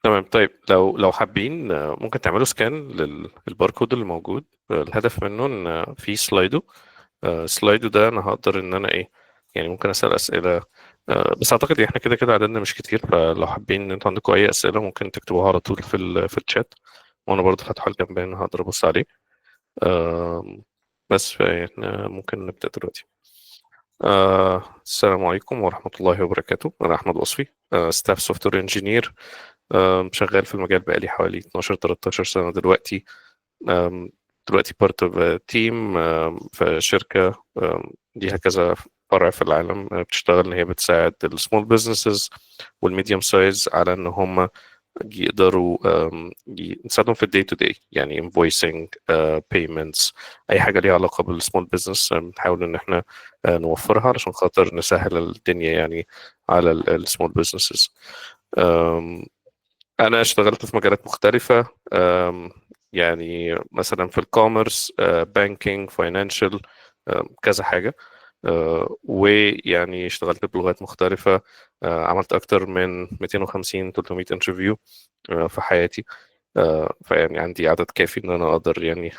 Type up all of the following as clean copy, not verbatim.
تمام. طيب لو حابين ممكن تعملوا سكان للباركود اللي موجود. الهدف منه ان في سلايدو. سلايدو ده انا هقدر ان انا ايه، يعني ممكن اسال اسئله. بس اعتقد احنا كده كده عددنا مش كتير، فلو حابين ان انتوا عندكم اي اسئله ممكن تكتبوها على طول في الشات، وانا برضه فاتحه الجنبين انا هقدر ابص عليه. بس احنا ممكن نبدا دلوقتي. السلام عليكم ورحمه الله وبركاته. انا احمد وصفي، ستاف سوفت وير انجينير. شغال في المجال بقالي حوالي 12 13 سنة دلوقتي. آم، دلوقتي بارت اوف تيم في شركة ليها كذا فرع في العالم. بتشتغل ان هي بتساعد السمول بزنسز والميديوم سايز على ان هم يقدروا نساعدهم في الدي تو داي، يعني انفويسنج، بيمنتس، اي حاجه ليها علاقه بالسمول بزنس. بنحاول ان احنا نوفرها علشان خاطر نسهل الدنيا يعني على السمول بزنسز. أنا اشتغلت في مجالات مختلفة. يعني مثلا في الكوميرس، بانكينج، فاينانشال، كذا حاجة. ويعني اشتغلت بلغات مختلفة. عملت أكتر من 250 300 انترفيو في حياتي. فيعني عندي عدد كافي إن أنا أقدر يعني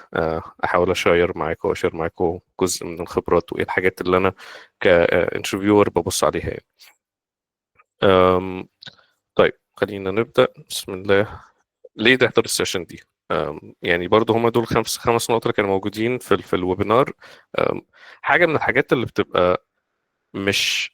أحاول أشير معاكم وأشير معاكم جزء من الخبرات وإيه الحاجات اللي أنا كانترفيور ببص عليها يعني. طيب خلينا نبدأ. بسم الله. ليه تحضر السيشن دي؟ يعني برضو هما دول خمس نقط اللي كانوا موجودين في الويبينار. حاجة من الحاجات اللي بتبقى مش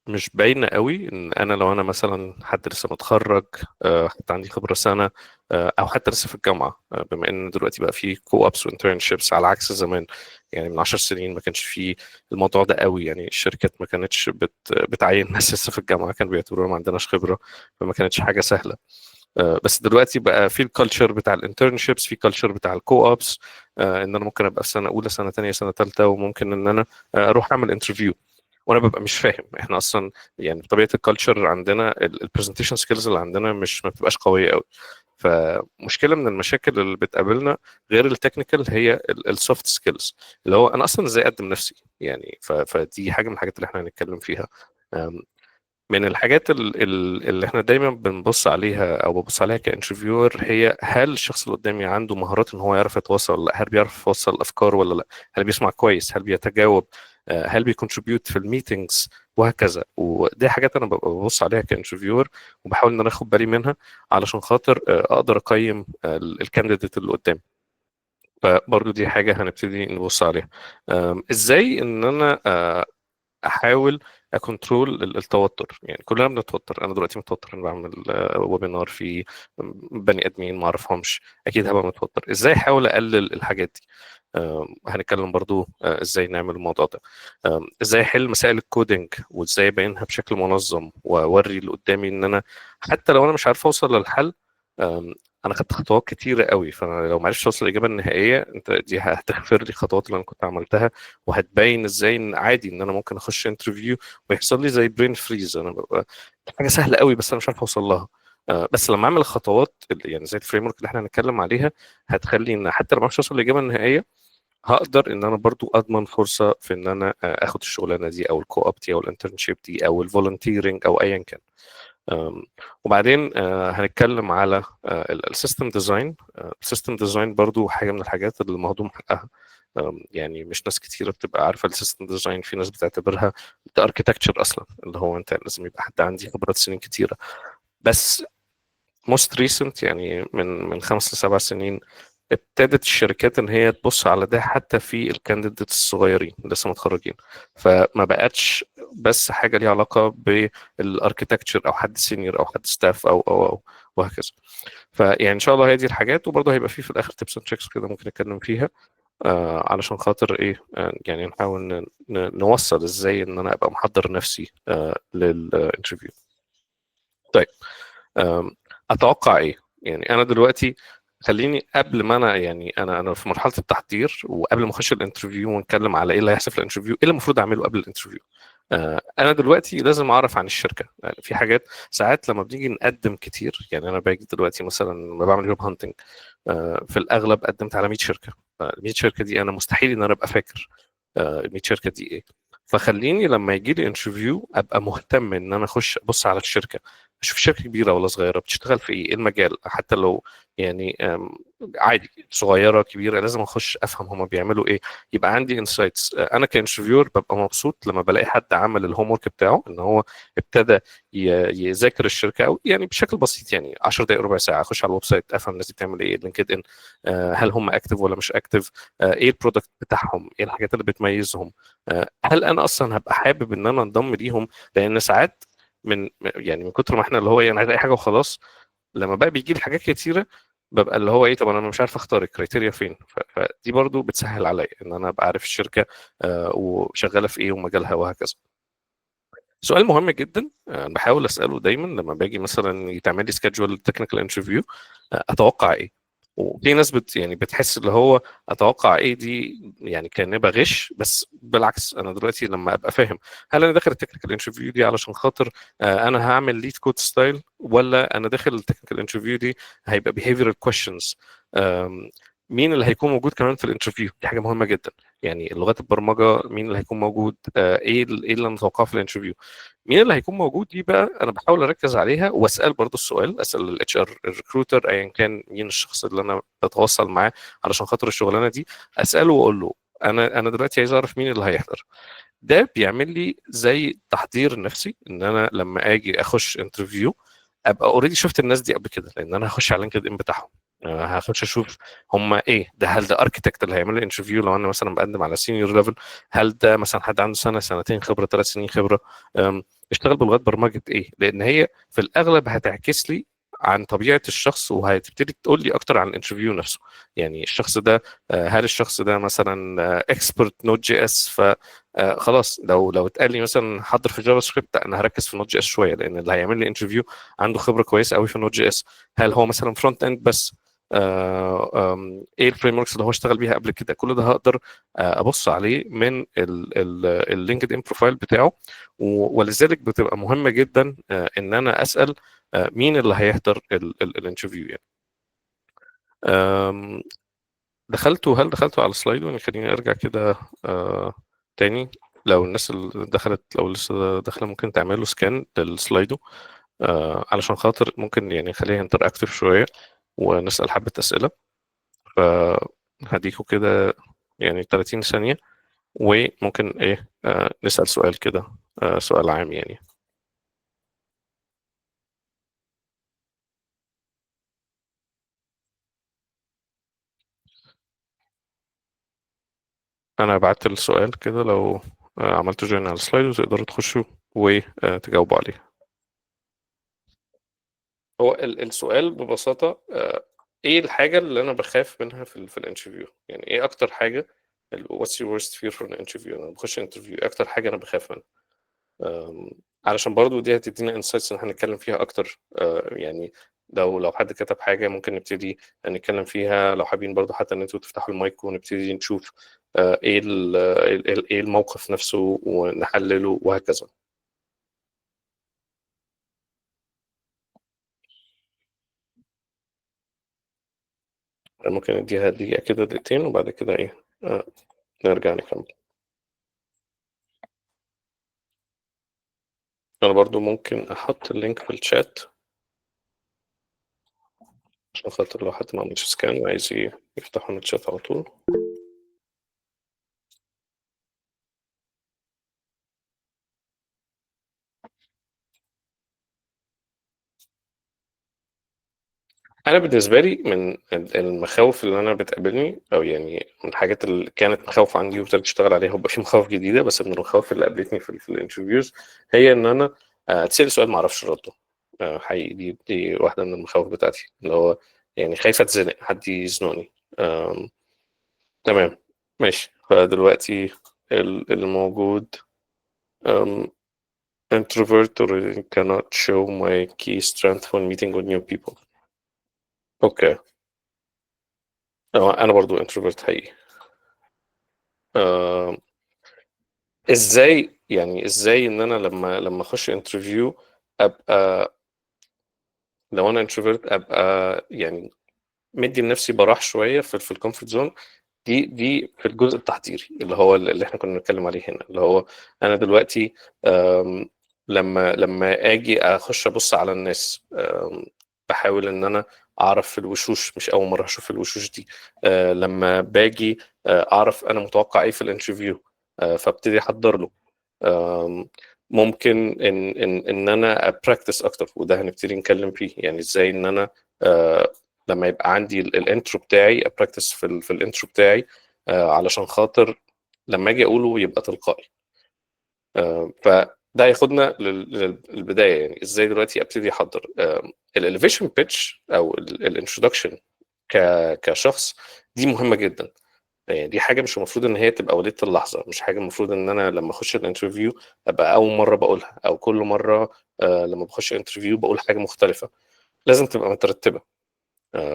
مش باينة قوي، ان انا لو انا مثلا حد لسه متخرج، حتى عندي خبرة سنة، او حتى لسه في الجامعة، بما ان دلوقتي بقى في كو ابس وانترنشيبس على عكس زمان. يعني من 10 سنين ما كانش في الموضوع ده قوي، يعني الشركات ما كانتش بتعين ناس لسه في الجامعة، كانوا بيعتبروها ما عندناش خبرة، فما كانتش حاجة سهلة. بس دلوقتي بقى في الكالتشر بتاع الانترنشيبس، في كالتشر بتاع الكو اوبس، ان انا ممكن ابقى في سنه اولى سنه ثانيه سنه ثالثه، وممكن ان انا اروح اعمل انترفيو وانا ببقى مش فاهم. احنا اصلا يعني بطبيعه الكالتشر عندنا البرزنتيشن سكيلز اللي عندنا مش ما بتبقاش قويه قوي. فمشكله من المشاكل اللي بتقابلنا غير التكنيكال هي السوفت سكيلز، اللي هو انا اصلا ازاي اقدم نفسي يعني. فدي حاجه من الحاجات اللي احنا هنتكلم فيها. من الحاجات اللي احنا دايما بنبص عليها او ببص عليها كانترفيور هي هل الشخص اللي قدامي عنده مهارات ان هو يعرف يتواصل ولا لا، هل بيعرف يوصل الافكار ولا لا، هل بيسمع كويس، هل بيتجاوب، هل بيكونتريبيوت في الميتينجز، وهكذا. ودي حاجات انا ببقى ببص عليها كانترفيور، وبحاول ان انا اخد بالي منها علشان خاطر اقدر اقيم الكانديديت اللي قدامي. فبرضه دي حاجة هنبتدي نبص عليها. ازاي ان انا احاول اكونترول التوتر. يعني كلنا بنتوتر، انا دلوقتي متوتر، انا بعمل ويبينار في بني ادمين ما اعرفهمش، اكيد هبقى متوتر. ازاي احاول اقلل الحاجات دي؟ هنتكلم برضو ازاي نعمل الموضوع ده. ازاي احل مسائل الكودينج وازاي ابينها بشكل منظم واوري اللي قدامي ان انا حتى لو انا مش عارف اوصل للحل، أم، انا خدت خطوات كتيره قوي، فانا لو ما عرفتش اوصل للاجابه النهائيه انت دي هتغفر لي الخطوات اللي انا كنت عملتها، وهتبين ازاي ان عادي ان انا ممكن اخش انترفيو ويحصل لي زي برين فريز. انا ببقى حاجه سهله قوي بس انا مش عارف اوصل لها. بس لما اعمل الخطوات يعني زي الفريم ورك اللي احنا هنتكلم عليها، هتخلي ان حتى لو ما عرفتش اوصل للاجابه النهائيه هقدر ان انا برضو اضمن فرصه في ان انا اخد الشغلانه دي او الكو اب دي او الانترنشيب دي او الفولunteering او ايا كان. وبعدين هنتكلم على السيستم ديزاين. السيستم ديزاين برضو حاجه من الحاجات اللي مهضوم حقها. يعني مش ناس كتيره بتبقى عارفه السيستم ديزاين، في ناس بتعتبرها ده اركيتكتشر اصلا، اللي هو انت لازم يبقى حد عندي خبرات سنين كتيره. بس موست ريسنت يعني من 5 ل7 سنين ابتدت الشركات ان هي تبص على ده حتى في الكانديديتس الصغيرين لسه متخرجين. فما بقتش بس حاجه ليها علاقه بالاركيتكتشر او حد سينيور او حد ستاف او وهكذا. فيعني ان شاء الله هي دي الحاجات، وبرضه هيبقى في الاخر تيبس اند تريكس كده ممكن نتكلم فيها علشان خاطر ايه، يعني نحاول نوصل ازاي ان انا ابقى محضر نفسي للانترفيو. طيب اتوقع ايه؟ يعني انا دلوقتي خليني قبل ما انا يعني انا في مرحله التحضير، وقبل ما اخش الانترفيو ونتكلم على ايه اللي هيحصل في الانترفيو، ايه اللي المفروض اعمله قبل الانترفيو. انا دلوقتي لازم اعرف عن الشركه. يعني في حاجات ساعات لما بنيجي نقدم كتير، يعني انا باجي دلوقتي مثلا لما بعمل جوب هانتنج، في الاغلب قدمت على 100 شركه. ال 100 شركه دي انا مستحيل ان انا ابقى فاكر ال 100 شركه دي ايه. فخليني لما يجي لي انترفيو ابقى مهتم ان انا اخش ابص على الشركه، اشوف شركه كبيره ولا صغيره، بتشتغل في ايه المجال، حتى لو يعني عادي صغيره كبيره، لازم اخش افهم هما بيعملوا ايه، يبقى عندي انسايتس. انا كانترفيور ببقى مبسوط لما بلاقي حد عمل الهوم ورك بتاعه، ان هو ابتدى يذاكر الشركه، او يعني بشكل بسيط يعني 10 دقائق ربع ساعه اخش على الويب سايت افهم الناس دي بتعمل ايه، لينكد ان هل هم اكتف ولا مش اكتف، ايه البرودكت بتاعهم، ايه الحاجات اللي بتميزهم، هل انا اصلا هبقى حابب ان انا انضم ليهم. لان ساعات يعني من كتر ما احنا اللي هو انا عايز اي حاجه وخلاص، لما بقى بيجي لي حاجات كتيره ببقى اللي هو ايه، طب انا مش عارف اختار الكريتيريا فين. فدي برضو بتسهل عليا ان انا ابقى عارف الشركه وشغاله في ايه ومجالها وهكذا. سؤال مهم جدا بحاول اساله دايما لما باجي مثلا يتعمل لي سكادجول تكنيكال انترفيو، اتوقع ايه. وفي ناس يعني بتحس اللي هو اتوقع ايه دي يعني كان بغش، بس بالعكس انا دلوقتي لما ابقى فاهم هل انا داخل التكنيكال انترفيو دي علشان خاطر انا هعمل ليد كود ستايل، ولا انا داخل التكنيكال انترفيو دي هيبقى behavioral questions. مين اللي هيكون موجود كمان في الانترفيو، دي حاجه مهمه جدا. يعني لغات البرمجه مين اللي هيكون موجود، ايه اللي انا متوقعه في الانترفيو. مين اللي هيكون موجود دي بقى انا بحاول اركز عليها، واسال برضو السؤال، اسال الاتش ار الريكروتر ايا كان مين الشخص اللي انا بتواصل معاه علشان خاطر الشغلانه دي، اساله واقول له انا دلوقتي عايز اعرف مين اللي هيحضر. ده بيعمل لي زي تحضير نفسي ان انا لما اجي اخش انترفيو ابقى اوريدي شفت الناس دي قبل كده، لان انا هخش على لينكد ان بتاعهم، هخش اشوف هم ايه ده، هل ده اركتكت اللي هيعمل لي انترفيو لو انا مثلا بقدم على سينيور ليفل، هل ده مثلا حد عنده سنه سنتين خبره 3 سنين خبره، اشتغل بلغات برمجه ايه، لان هي في الاغلب هتعكس لي عن طبيعه الشخص، وهتبتدي تقول لي اكتر عن الانترفيو نفسه. يعني الشخص ده هل الشخص ده مثلا اكسبرت نوت جي اس، خلاص لو اتقال لي مثلا حضر في جافا سكريبت، انا هركز في نوت جي اس شويه، لان اللي هيعمل لي انترفيو عنده خبره كويسه قوي في نوت جي اس. هل هو مثلا فرونت اند بس، ايه الفريم وركس اللي هو اشتغل بيها قبل كده، كل ده هقدر ابص عليه من اللينكد ان بروفايل بتاعه. ولذلك بتبقى مهمه جدا ان انا اسال مين اللي هيحضر الانترفيو يعني. آم، هل دخلتوا على السلايد؟ يعني خليني ارجع كده تاني. لو الناس اللي دخلت لو لسه داخله ممكن تعملوا سكان للسلايدو، علشان خاطر ممكن يعني خليها انتراكتيف شويه ونسال حبه اسئله. فهديكوا كده يعني 30 ثانيه، وممكن ايه نسال سؤال كده، سؤال عام يعني. انا بعت السؤال كده، لو عملتوا جوين على السلايد وتقدروا تخشوا وتجاوبوا عليه. هو السؤال ببساطة ايه الحاجة اللي انا بخاف منها في الانترفيو، يعني ايه اكتر حاجة what's your worst fear for an interview، انا بخش انترفيو اكتر حاجة انا بخاف منها. آم، علشان برضو دي هتدينا انسايتس ان احنا نتكلم فيها اكتر. يعني لو حد كتب حاجة ممكن نبتدي نتكلم فيها، لو حابين برضو حتى ان انتوا تفتحوا المايك ونبتدي نشوف ايه ايه الموقف نفسه ونحلله وهكذا. ممكن نديها دقيقة كده دقيقتين وبعد كده ايه نرجع نكمل. انا برضو ممكن احط اللينك في الشات عشان خاطر لو حد ما عملش سكان وعايز يفتحه من الشات على طول. انا بالنسبه لي من المخاوف اللي انا بتقابلني، او يعني من الحاجات اللي كانت مخاوف عندي وابتديت اشتغل عليها وبقى في مخاوف جديده، بس من المخاوف اللي قابلتني في الانترفيوز هي ان انا اتسال سؤال ما اعرفش رده. حقيقي دي واحده من المخاوف بتاعتي، اللي هو يعني خايفه اتزنق حد يزنقني. تمام ماشي. فدلوقتي الموجود introvert or cannot show my key strength when meeting with new people. اوكي. انا برضو introvert حقيقي. آه، ازاي ان انا لما اخش انترفيو ابقى، لو انا introvert ابقى يعني مدي لنفسي براح شويه في الكومفورت زون. دي في الجزء التحضيري اللي هو اللي احنا كنا بنتكلم عليه هنا، اللي هو انا دلوقتي لما اجي اخش ابص على الناس، بحاول ان انا اعرف الوشوش، مش اول مره اشوف الوشوش دي. لما باجي اعرف انا متوقع ايه في الانترفيو، فابتدي احضر له. ممكن ان انا ابراكتس اكتر، وده هنبتدي نتكلم فيه، يعني ازاي ان انا آه، لما يبقى عندي الانترو بتاعي ابراكتس في الانترو بتاعي، علشان خاطر لما اجي اقوله يبقى تلقائي. فده ياخدنا للبدايه، يعني ازاي دلوقتي ابتدي احضر الاليفيشن بيتش او الانترودكشن كشخص. دي مهمه جدا، يعني دي حاجه مش المفروض ان هي تبقى وليده اللحظه، مش حاجه المفروض ان انا لما اخش الانترفيو ابقى اول مره بقولها، او كل مره لما بخش انترفيو بقول حاجه مختلفه. لازم تبقى مترتبه،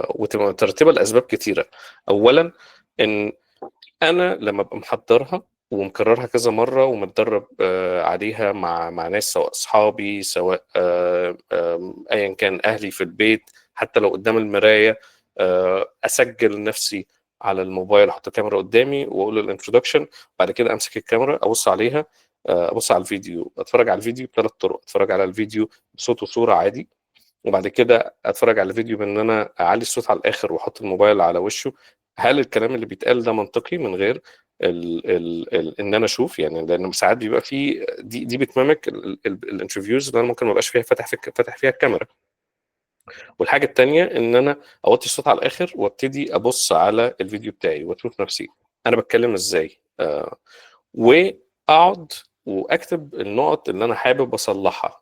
وتبقى مترتبه لاسباب كتيره. اولا، ان انا لما ابقى محضرها ومكررها كذا مره ومتدرب عليها مع ناس، سواء اصحابي، سواء ايا كان اهلي في البيت، حتى لو قدام المرايه، اسجل نفسي على الموبايل، احط كاميرا قدامي واقول الانترودكشن، بعد كده امسك الكاميرا ابص عليها، ابص على الفيديو، اتفرج على الفيديو بثلاث طرق: اتفرج على الفيديو بصوت وصوره عادي، وبعد كده اتفرج على الفيديو بان انا اعلي الصوت على الاخر واحط الموبايل على وشه، هل الكلام اللي بيتقال ده منطقي من غير ان انا اشوف، يعني لان ساعات بيبقى في دي بتمامك الانترفيوز اللي انا ممكن ما ابقاش فيها فاتح فيها الكاميرا. والحاجه التانيه ان انا اوطي الصوت على الاخر وابتدي ابص على الفيديو بتاعي واشوف نفسي انا بتكلم ازاي، واقعد واكتب النقط اللي انا حابب اصلحها.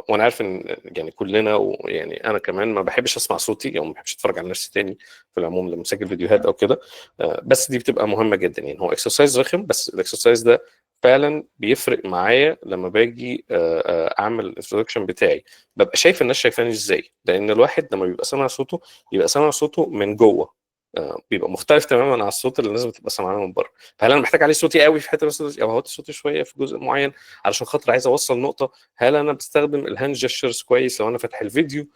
وانا عارف ان يعني كلنا، ويعني انا كمان ما بحبش اسمع صوتي او ما بحبش اتفرج على نفسي تاني في العموم لما مسجل فيديوهات او كده. بس دي بتبقى مهمه جدا، يعني هو اكسرسايز رخم، بس الاكسرسايز ده فعلا بيفرق معايا لما باجي اعمل الانترودكشن بتاعي. ببقى شايف الناس شايفاني ازاي، لان الواحد لما بيبقى سامع صوته بيبقى سامع صوته من جوه، بيبقى مختلف تماما عن الصوت اللي الناس بتبقى سامعاه من بره. فهل انا محتاج عليه صوتي قوي في حته بس، او هوطي صوتي شويه في جزء معين علشان خاطر عايز اوصل نقطه؟ هل انا بستخدم الهاند جيستشرز كويس لو انا فاتح الفيديو؟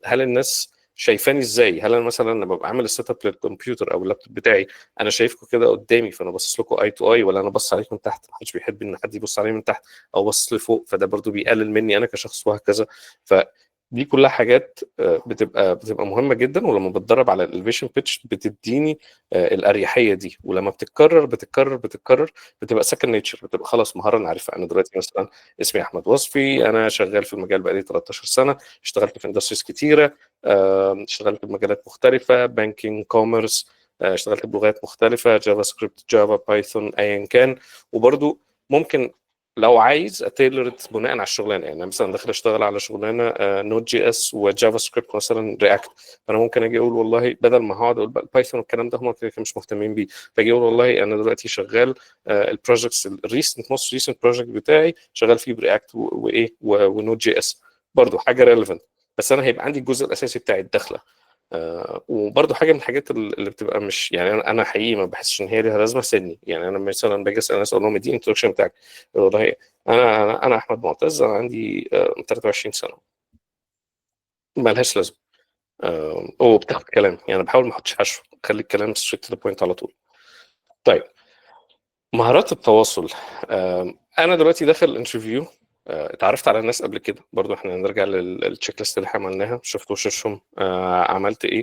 هل الناس شايفاني ازاي؟ هل انا مثلا لما ببقى عامل السيت اب للكمبيوتر او اللابتوب بتاعي انا شايفكم كده قدامي فانا باصص لكم اي تو اي، ولا انا باصص عليكم من تحت؟ محدش بيحب ان حد يبص عليه من تحت، او باصص لفوق، فده برضو بيقلل مني انا كشخص، وهكذا. دي كلها حاجات بتبقى مهمه جدا، ولما بتدرب على الاليفيشن بيتش بتديني الاريحيه دي، ولما بتتكرر بتبقى سكند نيتشر، بتبقى خلاص مهاره انا عارفها. انا دلوقتي مثلا اسمي احمد وصفي، انا شغال في المجال بقالي 13 سنه، اشتغلت في اندستريز كتيره، اشتغلت في مجالات مختلفه، بانكينج، كوميرس، اشتغلت بلغات مختلفه، جافا سكريبت، جافا، بايثون، ايا كان. وبرده ممكن لو عايز اتيلرت بناء على الشغلانه، يعني مثلا داخل اشتغل على شغلانه نوت جي اس وجافا سكريبت مثلا رياكت، فانا ممكن اجي اقول والله بدل ما هقعد اقول بايثون والكلام ده هم كده مش مهتمين بيه، فاجي اقول والله انا دلوقتي شغال البروجكتس الريسنت موست ريسنت بروجكت بتاعي شغال فيه برياكت وايه ونوت جي اس، برضه حاجه ريليفنت، بس انا هيبقى عندي الجزء الاساسي بتاعي الداخله. وبرضه حاجه من الحاجات اللي بتبقى مش، يعني انا حقيقي ما بحسش ان هي ليها لازمه سني. يعني انا مثلا باجي اسال الناس اقول لهم دي انترودكشن بتاعك، والله انا احمد معتز، انا عندي 23 سنه، ما لهاش لازمه. وبتاخد كلام، يعني بحاول ما احطش حشو، اخلي الكلام ستريت تو ذا بوينت على طول. طيب، مهارات التواصل. انا دلوقتي داخل الانترفيو، اتعرفت على الناس قبل كده، برضو احنا نرجع للتشيك ليست اللي احنا عملناها، شفت وشوشهم، عملت ايه،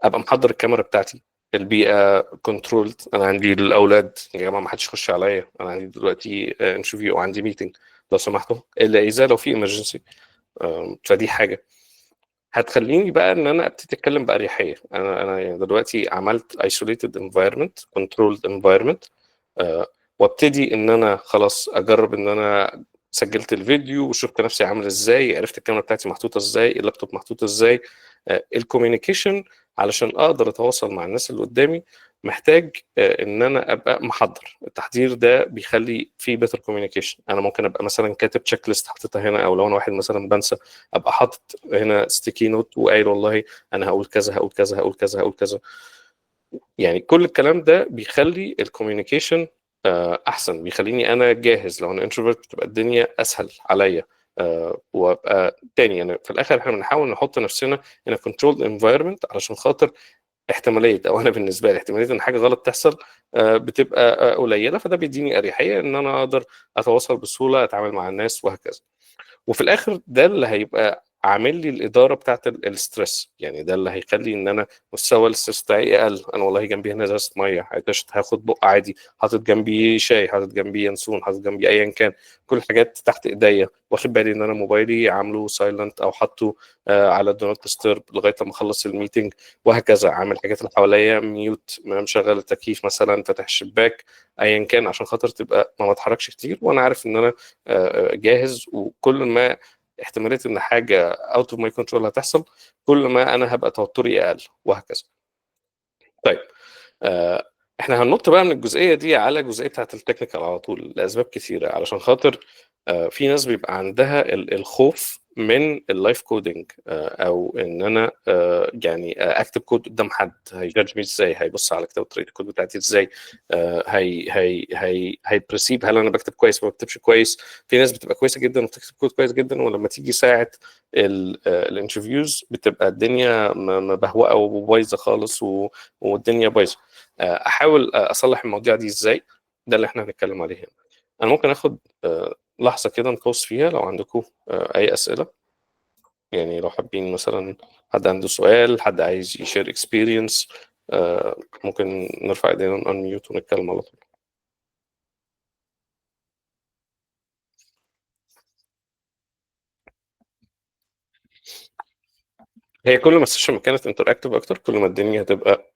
ابقى محضر الكاميرا بتاعتي، البيئه كنترولد، انا عندي الاولاد يا جماعه ما حدش يخش عليا، انا عندي دلوقتي انترفيو وعندي ميتنج، لو سمحتوا، الا اذا لو في ايمرجنسي. فدي حاجه هتخليني بقى ان انا ابتدي اتكلم باريحيه. انا يعني دلوقتي عملت isolated environment controlled environment، وابتدي ان انا خلاص اجرب ان انا سجلت الفيديو وشفت نفسي عامل ازاي، عرفت الكاميرا بتاعتي محطوطه ازاي، اللابتوب محطوط ازاي. الكوميونيكيشن علشان اقدر اتواصل مع الناس اللي قدامي محتاج ان انا ابقى محضر. التحضير ده بيخلي في بيتر كوميونيكيشن. انا ممكن ابقى مثلا كاتب تشيك ليست حاططها هنا، او لو انا واحد مثلا بنسى ابقى حاطط هنا ستيكي نوت وقايل والله انا هقول كذا هقول كذا هقول كذا هقول كذا. يعني كل الكلام ده بيخلي الكوميونيكيشن احسن، بيخليني انا جاهز. لو انا انتروفيرت بتبقى الدنيا اسهل عليا، وابقى تاني. يعني في الاخر احنا بنحاول نحط نفسنا in a controlled environment علشان خاطر احتماليه، او انا بالنسبه لي احتماليه ان حاجه غلط تحصل بتبقى قليله، فده بيديني اريحيه ان انا اقدر اتواصل بسهوله، اتعامل مع الناس وهكذا. وفي الاخر ده اللي هيبقى عامل لي الاداره بتاعت الستريس، يعني ده اللي هيخلي ان انا مستوى الستريس بتاعي اقل. انا والله جنبي هنا ازازه ميه، هاخد بق عادي، حاطط جنبي شاي، حاطط جنبي ينسون، حاطط جنبي ايا كان، كل الحاجات تحت ايديا، واخد بالي ان انا موبايلي عامله سايلنت او حاطه على دو نوت ديسترب لغايه لما اخلص الميتنج، وهكذا. عامل الحاجات اللي حواليا ميوت، مشغل التكييف مثلا، فاتح الشباك، ايا كان، عشان خاطر تبقى ما بتحركش كتير وانا عارف ان انا جاهز. وكل ما احتماليه ان حاجه اوت اوف ماي كنترول هتحصل، كل ما انا هبقى توتري اقل، وهكذا. طيب احنا هننط بقى من الجزئيه دي على الجزئيه بتاعت التكنيكال على طول، لاسباب كثيره. علشان خاطر في ناس بيبقى عندها الخوف من اللايف كودينج، او ان انا يعني اكتب كود قدام حد هيجادج مي ازاي، هيبص على كتابه طريقه الكود بتاعتي ازاي، هي بريسيب هل انا بكتب كويس ما بكتبش كويس. في ناس بتبقى كويسه جدا وبتكتب كود كويس جدا، ولما تيجي ساعه الانترفيوز بتبقى الدنيا مبهوقه وبايظه خالص والدنيا بايظه. احاول اصلح المواضيع دي ازاي، ده اللي احنا هنتكلم عليه هنا. انا ممكن اخد لحظه كده نقص فيها لو عندكم اي اسئله، يعني لو حابين مثلا حد عنده سؤال، حد عايز يشير اكسبيرينس، ممكن نرفع ايدينا انميوت ونتكلم على طول. هي كل ما السيشن كانت انتراكتيف اكتر، كل ما الدنيا هتبقى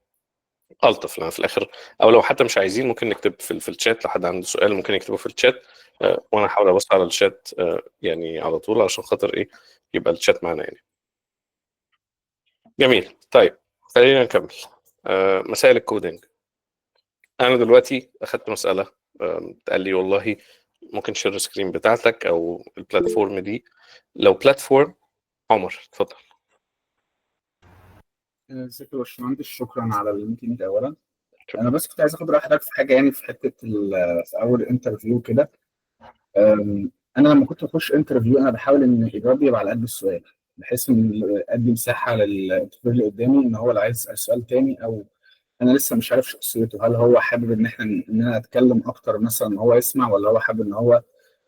الطف لنا في الاخر. او لو حتى مش عايزين، ممكن نكتب في الشات، لو حد عنده سؤال ممكن يكتبه في الشات، وانا احاول ابص على الشات يعني على طول، عشان خاطر ايه يبقى الشات معانا يعني. جميل. طيب خلينا نكمل مسائل الكودينج. انا دلوقتي اخدت مساله قال لي والله ممكن شير السكرين بتاعتك او البلاتفورم دي. لو بلاتفورم، عمر اتفضل. ازيك يا باشمهندس، شكرا على الميتنج اولا. انا بس كنت عايز اخد راي حضرتك في حاجه، يعني في حته في اول انترفيو كده. انا لما كنت بخش انترفيو انا بحاول ان اجابتي يبقى على قد السؤال، بحيث ان ادي مساحه للانترفيو اللي قدامي ان هو لو عايز يسال سؤال تاني، او انا لسه مش عارف شخصيته، هل هو حابب ان انا اتكلم اكتر مثلا هو يسمع، ولا هو حابب ان هو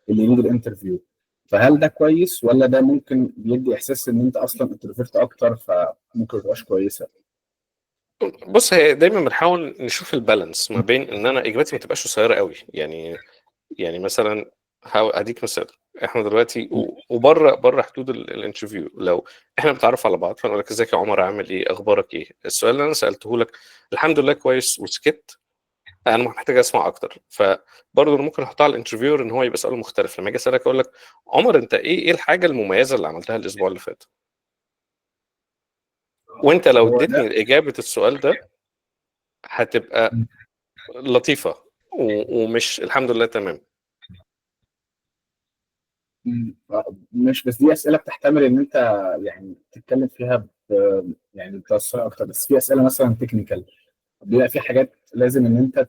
اللي يجي الانترفيو. فهل ده كويس، ولا ده ممكن بيدي احساس ان انت اصلا انترفيرت اكتر فممكن ما تبقاش كويسه؟ بص، هي دايما بنحاول نشوف البالانس ما بين ان انا اجابتي ما تبقاش قصيره قوي، يعني مثلا هديك مثال. احنا دلوقتي وبره حدود الانترفيو، لو احنا بنتعرف على بعض، فانا اقول لك ازيك يا عمر، عامل ايه، اخبارك ايه، السؤال اللي انا سالته لك الحمد لله كويس وسكت، انا محتاج اسمع اكتر. فبرضه انا ممكن احطها على الانترفيور ان هو يبقى سؤال مختلف. لما اجي اسالك اقول لك عمر، انت ايه الحاجه المميزه اللي عملتها الاسبوع اللي فات، وانت لو هو ده. اديتني اجابه السؤال ده هتبقى لطيفه ومش الحمد لله تمام. مش بس دي اسئله بتحتمل ان انت يعني تتكلم فيها يعني بتوسع اكتر، بس في اسئله مثلا تكنيكال بيبقى في حاجات لازم ان انت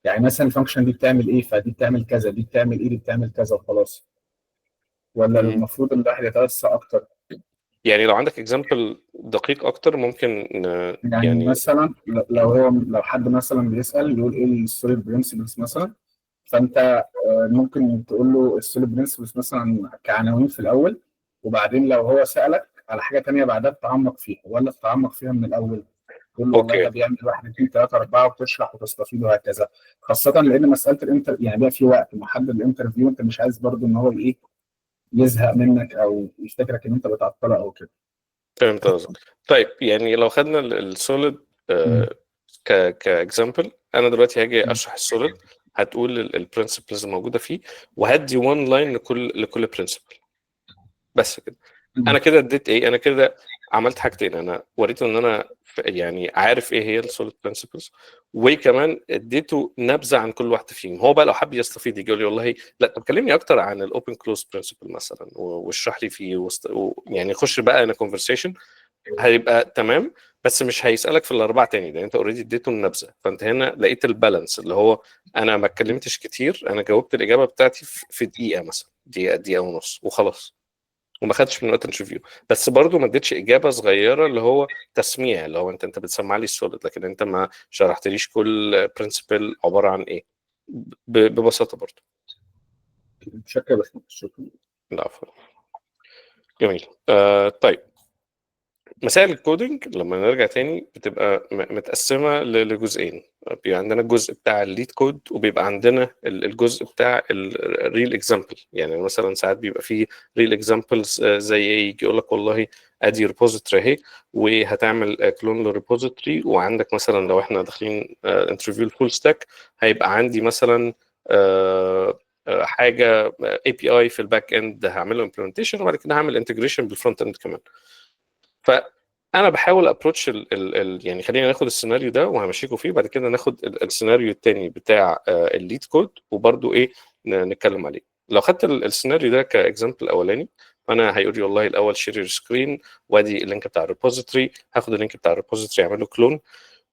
يعني مثلا الفانكشن دي بتعمل ايه، فدي بتعمل كذا، دي بتعمل ايه، دي بتعمل كذا وخلاص، ولا مم. المفروض ان الواحد يتوسع اكتر؟ يعني لو عندك اكزامبل دقيق اكتر ممكن يعني يعني. مثلا لو حد مثلا بيسال يقول ايه السوليد برنسبلز مثلا، فانت ممكن تقول له السوليد برنسبلز مثلا كعناوين في الاول، وبعدين لو هو سالك على حاجه تانيه بعدها تتعمق فيها، ولا تتعمق فيها من الاول تقول له والله اوكي، ده بيعمل واحد اثنين ثلاثه اربعه وتشرح وتستفيد وهكذا. خاصه لان مساله الانتر يعني بقى في وقت محدد للانترفيو، انت مش عايز برضو ان هو ايه يزهق منك او يفتكرك ان انت بتعطله او كده. فهمت قصدك. طيب يعني لو خدنا السوليد مم. كاكزامبل، انا دلوقتي هاجي مم. اشرح السوليد، هتقول البرنسبلز الموجوده فيه، وهدي وان لاين لكل برنسبل، بس كده. مم. انا كده اديت ايه، انا كده عملت حاجتين. انا وريته ان انا يعني عارف ايه هي السوليد برنسبلز، وكمان اديته نبذه عن كل واحده فيهم. هو بقى لو حب يستفيد يجي يقول لي والله لا، طب كلمني اكتر عن الاوبن كلوز برنسبل مثلا، واشرح لي فيه يعني خش بقى انا كونفرسيشن، هيبقى تمام. بس مش هيسالك في الاربعه تاني، لان انت اوريدي اديته النبذه. فانت هنا لقيت البالانس اللي هو انا ما اتكلمتش كتير، انا جاوبت الاجابه بتاعتي في دقيقه مثلا، دقيقه ونص وخلاص. وما خدتش من وقت الانترفيو، بس برضو ما اديتش اجابه صغيره اللي هو تسميع، اللي هو انت بتسمع لي السوليد، لكن انت ما شرحتليش كل برنسبل عباره عن ايه ببساطه برضو. شكرا بس شكرا. لا عفوا. جميل. طيب، مسائل الكودينج لما نرجع تاني بتبقى متقسمة لجزئين. بيبقى عندنا الجزء بتاع الليد كود، وبيبقى عندنا الجزء بتاع الريل اكزامبل. يعني مثلا ساعات بيبقى فيه ريل اكزامبلز زي ايه، يجي يقول لك والله ادي ريبوزيتوري اهي، وهتعمل كلون للريبوزيتوري، وعندك مثلا لو احنا داخلين انترفيو الفول ستاك، هيبقى عندي مثلا حاجه اي بي اي في الباك اند هعمل له امبلمنتيشن، وبعد كده هعمل انتجريشن بالفرونت اند كمان. فانا بحاول ابروتش يعني خلينا ناخد السيناريو ده وهمشيكوا فيه، بعد كده ناخد السيناريو الثاني بتاع الليد كود، وبرده ايه نتكلم عليه. لو خدت السيناريو ده كاكزامبل الاولاني، فانا هيقول لي والله الاول شير سكرين، وادي اللينك بتاع الريبوزيتوري، هاخد اللينك بتاع الريبوزيتوري اعمل له كلون،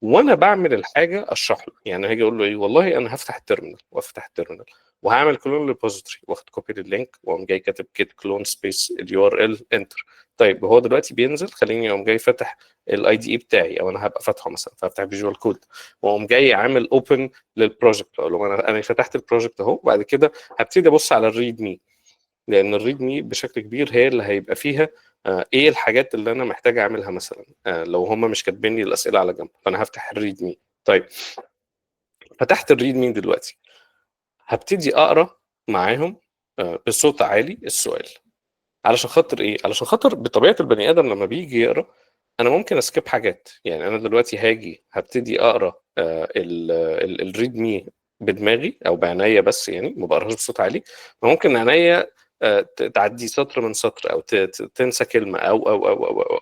وانا بعمل الحاجه اشرح له. يعني هاجي اقول له ايه، والله انا هفتح التيرمينال، وافتح التيرمينال وهعمل كلون للريبوزيتوري، واخد كوبي لللينك، واقوم جاي كاتب كيت كلون سبيس اليو ار ال انتر. طيب هو دلوقتي بينزل، خليني اقوم جاي فاتح الاي دي اي بتاعي، او انا هبقى فاتحه مثلا، فافتح فيجوال كود، واقوم جاي عامل اوبن للبروجكت، اقول له انا فتحت البروجكت اهو. بعد كده هبتدي ابص على الريد مي، لان الريد مي بشكل كبير هي اللي هيبقى فيها ايه الحاجات اللي انا محتاج اعملها مثلا، لو هم مش كاتبين لي الاسئله على جنب، فانا هفتح الريد مي. طيب فتحت الريد مي دلوقتي، هبتدي اقرا معاهم بصوت عالي السؤال. علشان خاطر ايه؟ علشان خاطر بطبيعه البني ادم لما بيجي يقرا، انا ممكن اسكيب حاجات. يعني انا دلوقتي هاجي هبتدي اقرا الريد مي بدماغي او بعناية، بس يعني ما بقراهاش بصوت عالي. فممكن عينيا تعدي سطر من سطر، او تنسى كلمه أو.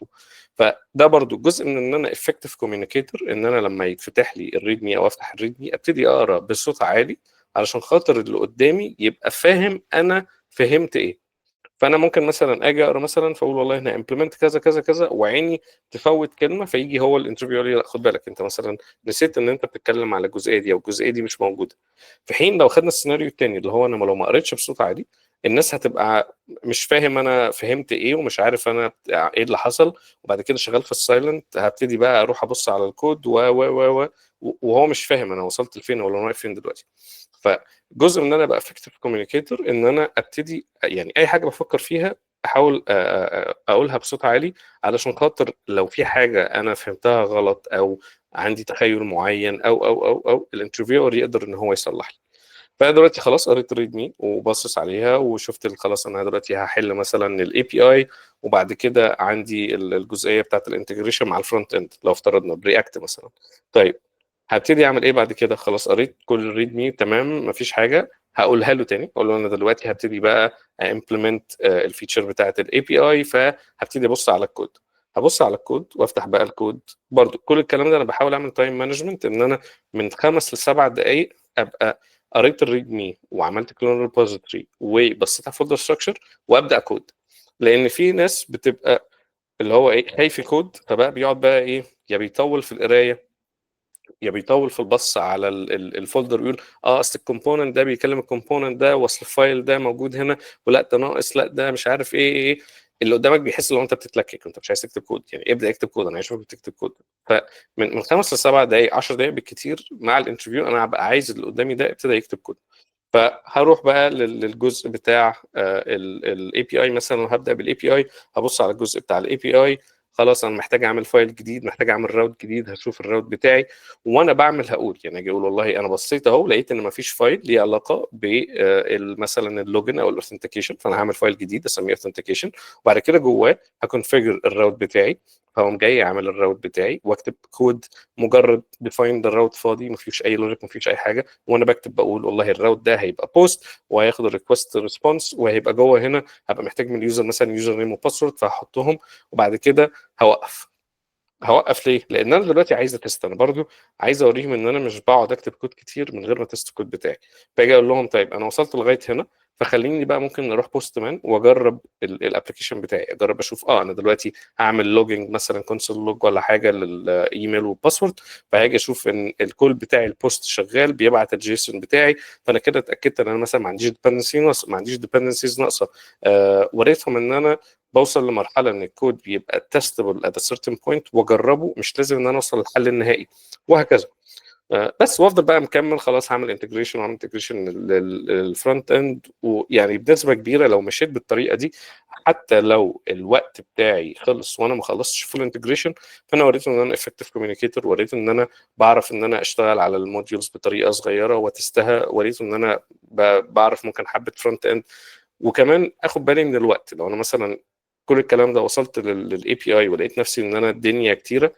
فده برضو جزء من ان انا افكتيف كوميونيكيتور، ان انا لما يتفتح لي الريد مي او افتح الريد مي ابتدي اقرا بصوت عالي، علشان خاطر اللي قدامي يبقى فاهم انا فهمت ايه. فانا ممكن مثلا اجي اقرا مثلا، فاقول والله هنا امبلمنت كذا كذا كذا، وعيني تفوت كلمه، فيجي هو الانترفيو يقول لي لا خد بالك انت مثلا نسيت ان انت بتتكلم على الجزئيه دي، او الجزئيه دي مش موجوده. في حين لو خدنا السيناريو الثاني اللي هو انا لو ما قريتش بصوت عالي، الناس هتبقى مش فاهم انا فهمت ايه، ومش عارف انا ايه اللي حصل، وبعد كده شغال في السايلنت، هبتدي بقى اروح ابص على الكود وهو مش فاهم انا وصلت لفين ولا انا واقف فين دلوقتي. فجزء من ان انا ابقى افكتيف كوميونيكيتور، ان انا ابتدي يعني اي حاجه بفكر فيها احاول اقولها بصوت عالي، علشان خاطر لو في حاجه انا فهمتها غلط، او عندي تخيل معين او الانترفيور يقدر ان هو يصلح لي. فانا دلوقتي خلاص قريت الريد مي وبصص عليها وشفت خلاص انا دلوقتي هحل مثلا الاي بي اي، وبعد كده عندي الجزئيه بتاعت الانتجريشن مع الفرونت اند لو افترضنا برياكت مثلا. طيب هبتدي اعمل ايه بعد كده؟ خلاص قريت كل الريد مي تمام، مفيش حاجه، هقولها له تاني، اقول له انا دلوقتي هبتدي بقى امبلمنت الفيتشر بتاعت الاي بي اي، فهبتدي ابص على الكود. هبص على الكود وافتح بقى الكود. برضو كل الكلام ده انا بحاول اعمل تايم مانجمنت، ان انا من 5 ل7 دقائق ابقى قريت الريد مي وعملت كلون ريبوزيتوري وبصيت على فولدر ستراكشر وابدا كود. لان في ناس بتبقى اللي هو ايه خايف كود، فبقى بيقعد بقى ايه، يا بيطول في القرايه، يا بيطول في البص على الفولدر، ويقول اه اصل الكومبوننت ده بيكلم الكومبوننت ده، واصل الفايل ده موجود هنا، ولا ده ناقص، لا ده مش عارف ايه. اللي قدامك بيحس لو انت بتتلكك، انت مش عايز تكتب كود، يعني ابدا اكتب كود، انا عايز اشوفك بتكتب كود. فمن 5 ل7 دقائق 10 دقائق بالكثير مع الانترفيو، انا هبقى عايز اللي قدامي ده ابتدى يكتب كود. فهروح بقى للجزء بتاع الاي بي اي مثلا، وهبدا بالاي بي اي، هبص على الجزء بتاع الاي بي اي. خلاص انا محتاج اعمل فايل جديد، محتاج اعمل راوت جديد، هشوف الراوت بتاعي وانا بعمل هقول، يعني اجي اقول والله انا بصيت اهو لقيت ان مفيش فايل ليه علاقه ب مثلا اللوجن او الاوثنتيكيشن، فانا هعمل فايل جديد اسميه اوثنتيكيشن، وبعد كده جواه هكونفيجر الراوت بتاعي. فاقوم جاي اعمل الراوت بتاعي واكتب كود مجرد ديفاين الراوت فاضي، مفيش اي لوجيك، مفيش اي حاجه، وانا بكتب بقول والله الراوت ده هيبقى بوست، وهياخد الريكوست ريسبونس، وهيبقى جوه هنا هبقى محتاج من اليوزر مثلا يوزر نيم وباسورد، فهحطهم. وبعد كده هوقف ليه؟ لان انا دلوقتي عايز اتست، انا برضو عايز اوريهم ان انا مش بقعد اكتب كود كتير من غير ما تست الكود بتاعي. فاجي اقول لهم طيب انا وصلت لغايه هنا، فخليني بقى ممكن اروح بوست مان واجرب الابلكيشن بتاعي، اجرب اشوف انا دلوقتي هعمل لوجينج مثلا كونسول لوج ولا حاجه للايميل والباسورد، فهاجي اشوف ان الكول بتاعي البوست شغال بيبعت الجيسون بتاعي، فانا كده اتاكدت ان انا مثلا ما عنديش ديبندنسيز ناقصه. وريتهم ان انا بوصل لمرحله ان الكود بيبقى تيستبل ات سيرتن بوينت واجربه، مش لازم ان انا اوصل للحل النهائي، وهكذا. بس وافضل بقى مكمل، خلاص هعمل انتجريشن وعمل انتجريشن للفرونت اند، ويعني بنسبه كبيره لو مشيت بالطريقه دي، حتى لو الوقت بتاعي خلص وانا ما خلصتش فول انتجريشن، فانا وريت ان انا افكتيف كوميونيكيتور، وريت ان انا بعرف ان انا اشتغل على الموديولز بطريقه صغيره وتستها، وريت ان انا بعرف ممكن حبه فرونت اند، وكمان اخد بالي من الوقت. لو انا مثلا كل الكلام ده وصلت للاي بي اي ولقيت نفسي ان انا الدنيا كتيره،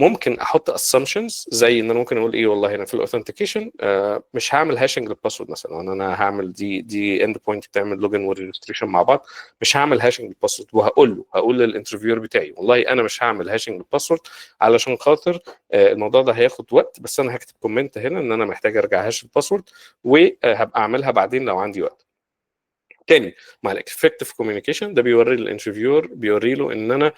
ممكن احط assumptions زي ان انا ممكن اقول ايه، والله هنا في الاوثنتيكيشن مش هعمل هاشنج للباسورد مثلا، وان انا هعمل دي اند بوينت بتعمل لوجن وريجستريشن مع بعض، مش هعمل هاشنج للباسورد، هقول للانترفيور بتاعي والله انا مش هعمل هاشنج للباسورد علشان خاطر الموضوع ده هياخد وقت، بس انا هكتب كومنت هنا ان انا محتاج ارجع هاش الباسورد، وهبقى اعملها بعدين لو عندي وقت. تاني، مع الافكتيف كوميونيكيشن ده بيوري الانترفيور، بيوري له ان انا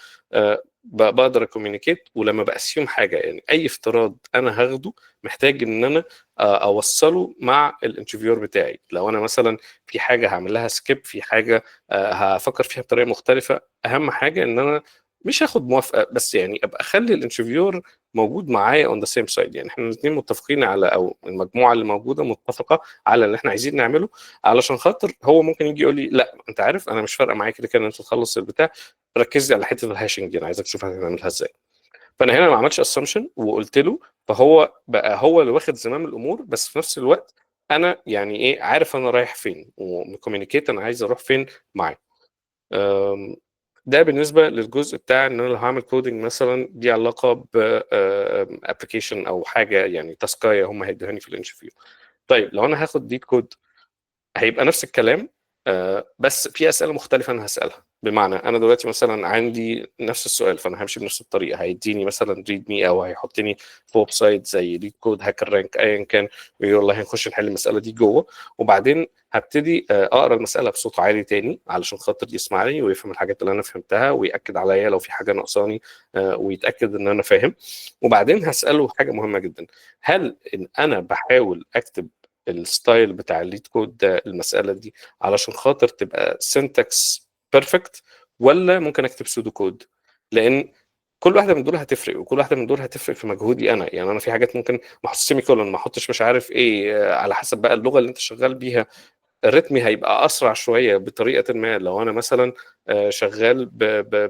بقدر اكوميونيكيت، ولما باسيوم حاجه يعني اي افتراض انا هاخده محتاج ان انا اوصله مع الانترفيور بتاعي. لو انا مثلا في حاجه هعمل لها سكيب، في حاجه هفكر فيها بطريقه مختلفه، اهم حاجه ان انا مش هاخد موافقه، بس يعني ابقى اخلي الانترفيور موجود معايا اون ذا سيم سايد، يعني احنا الاثنين متفقين على، او المجموعه اللي موجوده متفقه على اللي احنا عايزين نعمله، علشان خاطر هو ممكن يجي يقول لي لا انت عارف انا مش فارقه معايا كده كده ان انت تخلص البتاع، ركز لي على حته الهاشنج دي، انا عايزك تشوف هتعملها ازاي. فانا هنا ما عملتش اسامبشن وقلت له، فهو بقى هو اللي واخد زمام الامور، بس في نفس الوقت انا يعني ايه عارف انا رايح فين، ومكومينيكيت انا عايز اروح فين معاه. أم، ده بالنسبه للجزء بتاع ان انا لو هعمل كودنج مثلا دي علاقه ب ابلكيشن او حاجه، يعني تاسكايه هم هيدوهاني في الانترفيو. طيب لو انا هاخد ديت كود هيبقى نفس الكلام، بس في اسئله مختلفه انا هسالها. بمعنى انا دلوقتي مثلا عندي نفس السؤال، فانا همشي بنفس الطريقه، هيديني مثلا ريد مي او هيحطني في ويب سايت زي ليد كود هاكر رانك ايا كان، ويقول والله هنخش نحل المساله دي جوه، وبعدين هبتدي اقرا المساله بصوت عالي تاني علشان خاطر يسمعني ويفهم الحاجات اللي انا فهمتها، وياكد عليا لو في حاجه ناقصاني، ويتاكد ان انا فاهم. وبعدين هساله حاجه مهمه جدا، هل ان انا بحاول اكتب الستايل بتاع الليد كود ده المساله دي علشان خاطر تبقى syntax بيرفكت، ولا ممكن اكتب سودو كود؟ لان كل واحده من دول هتفرق، وكل واحده من دول هتفرق في مجهودي انا. يعني انا في حاجات ممكن ما احطش سيمي كولون، ما احطش مش عارف ايه، على حسب بقى اللغه اللي انت شغال بيها رتمي هيبقى اسرع شويه بطريقه ما لو انا مثلا شغال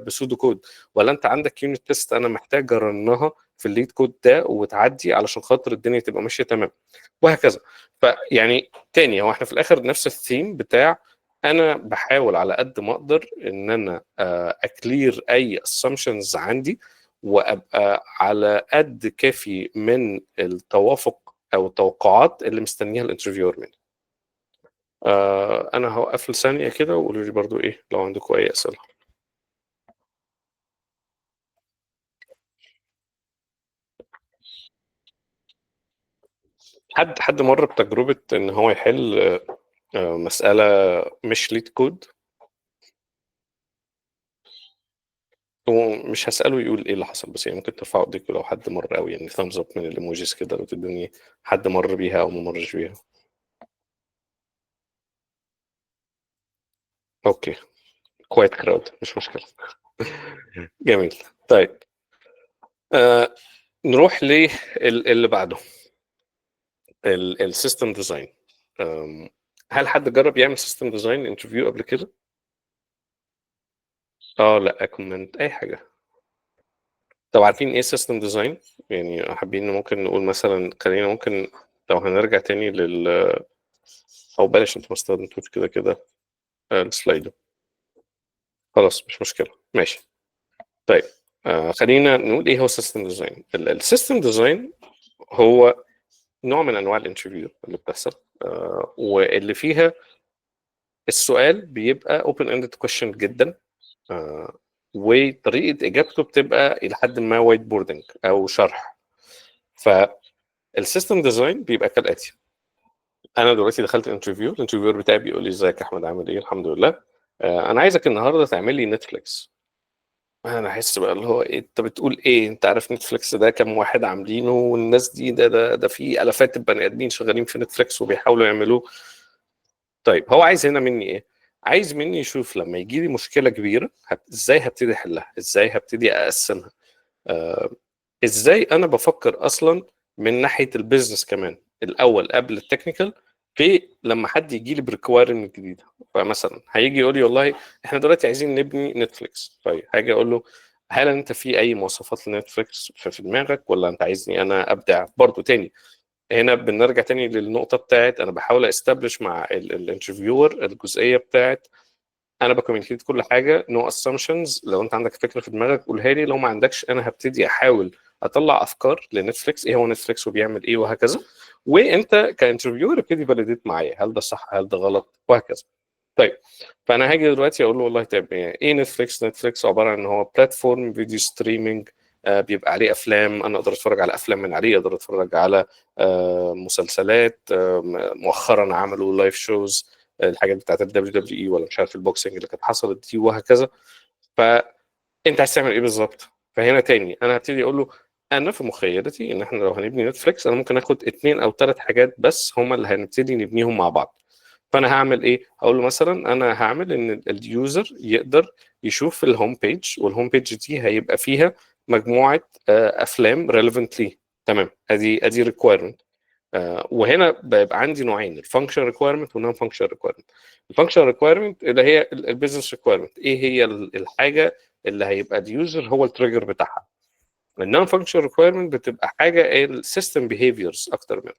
بسودو كود، ولا انت عندك يونت تيست انا محتاج ارنها في الليد كود ده وتعدي علشان خاطر الدنيا تبقى ماشيه تمام، وهكذا. فيعني تاني، هو احنا في الاخر نفس الثيم بتاع انا بحاول على قد ما اقدر ان انا اكلير اي assumptions عندي، وابقى على قد كافي من التوافق او التوقعات اللي مستنيها الانترفيور مني. انا هوقف ثانيه كده وقولوا لي برضو ايه لو عندكم اي اسئله. حد مر بتجربه ان هو يحل مساله مش ليد كود؟ ومش هساله يقول ايه اللي حصل، بس يعني ممكن ترفعوا ايديكم لو حد مر قوي، يعني ثامز اب من الايموجيز كده لو تدوني حد مر بيها او ما مرش بيها. اوكي، كوايت كراود مش مشكله. جميل. طيب نروح للي بعده، السيستم ديزاين. هل حد جرب يعمل سيستم ديزاين انترفيو قبل كده؟ اه لا كومنت اي حاجه. طب عارفين ايه سيستم ديزاين؟ يعني حابين ممكن نقول مثلا، خلينا ممكن لو هنرجع تاني او بلاش انت ما استخدمتوش كده كده السلايد، خلاص مش مشكله ماشي. طيب خلينا نقول ايه هو السيستم ديزاين. السيستم ديزاين هو نوع من انواع الانترفيو اللي بتحصل، واللي فيها السؤال بيبقى open ended question جدا، وطريقه اجابته بتبقى الى حد ما وايت بوردنج او شرح. فالسيستم ديزاين بيبقى كالاتي: انا دلوقتي دخلت انترفيو، الانترفيور بتاعي بيقول لي ازيك يا احمد، عامل ايه؟ الحمد لله. انا عايزك النهارده تعمل لي نتفليكس. انا احس بقى اللي هو ايه، انت بتقول ايه؟ انت عارف نتفليكس ده كام واحد عاملينه؟ والناس دي ده في الافات البني ادمين شغالين في نتفليكس وبيحاولوا يعملوه. طيب هو عايز هنا مني ايه؟ عايز مني يشوف لما يجي لي مشكله كبيره ازاي هبتدي احلها، ازاي هبتدي اقسمها. آه، ازاي انا بفكر اصلا من ناحيه البيزنس كمان الاول قبل التكنيكال. في لما حد يجي لي بريكوايرمنت جديده، فمثلا هيجي يقول لي والله احنا دلوقتي عايزين نبني نتفليكس، طيب هاجي اقول له هل انت في اي مواصفات لنتفليكس في دماغك، ولا انت عايزني انا ابدع برضو تاني؟ هنا بنرجع تاني للنقطه بتاعت انا بحاول استبلش مع الانترفيور الجزئيه بتاعت انا بكوميونيكيت كل حاجه، نو اسامبشنز. لو انت عندك فكره في دماغك قولها لي، لو ما عندكش انا هبتدي احاول اطلع افكار لنتفليكس، ايه هو نتفليكس وبيعمل ايه وهكذا. وانت كانترفيور ابتدي فاليديت معايا هل ده صح هل ده غلط وهكذا. طيب فانا هاجي دلوقتي اقول له والله طيب ايه نتفليكس؟ نتفليكس عباره عن ان هو بلاتفورم فيديو ستريمينج، بيبقى عليه افلام، انا اقدر اتفرج على افلام من عليه، اقدر اتفرج على مسلسلات، مؤخرا عملوا لايف شوز، الحاجات بتاعت الدبليو دبليو اي ولا مش عارف البوكسنج اللي كانت حصلت دي وهكذا. فانت عايز تعمل ايه بالظبط؟ فهنا تاني انا هبتدي اقول له انا في مخيلتي ان احنا لو هنبني نتفليكس انا ممكن اخد 2 أو 3 حاجات بس هما اللي هنبتدي نبنيهم مع بعض. فانا هعمل ايه؟ هقول له مثلا انا هعمل ان اليوزر يقدر يشوف الهوم بيج، والهوم بيج دي هيبقى فيها مجموعه افلام ريليفنت ليه. تمام، ادي ريكويرمنت. وهنا بيبقى عندي نوعين، الفانكشن ريكويرمنت والنون فانكشن ريكويرمنت. الفانكشن ريكويرمنت اللي هي البيزنس ريكويرمنت، ايه هي الحاجه اللي هيبقى اليوزر هو التريجر بتاعها. النون فانكشن ريكويرمنت بتبقى حاجه السيستم بيهيفيرز اكتر منها.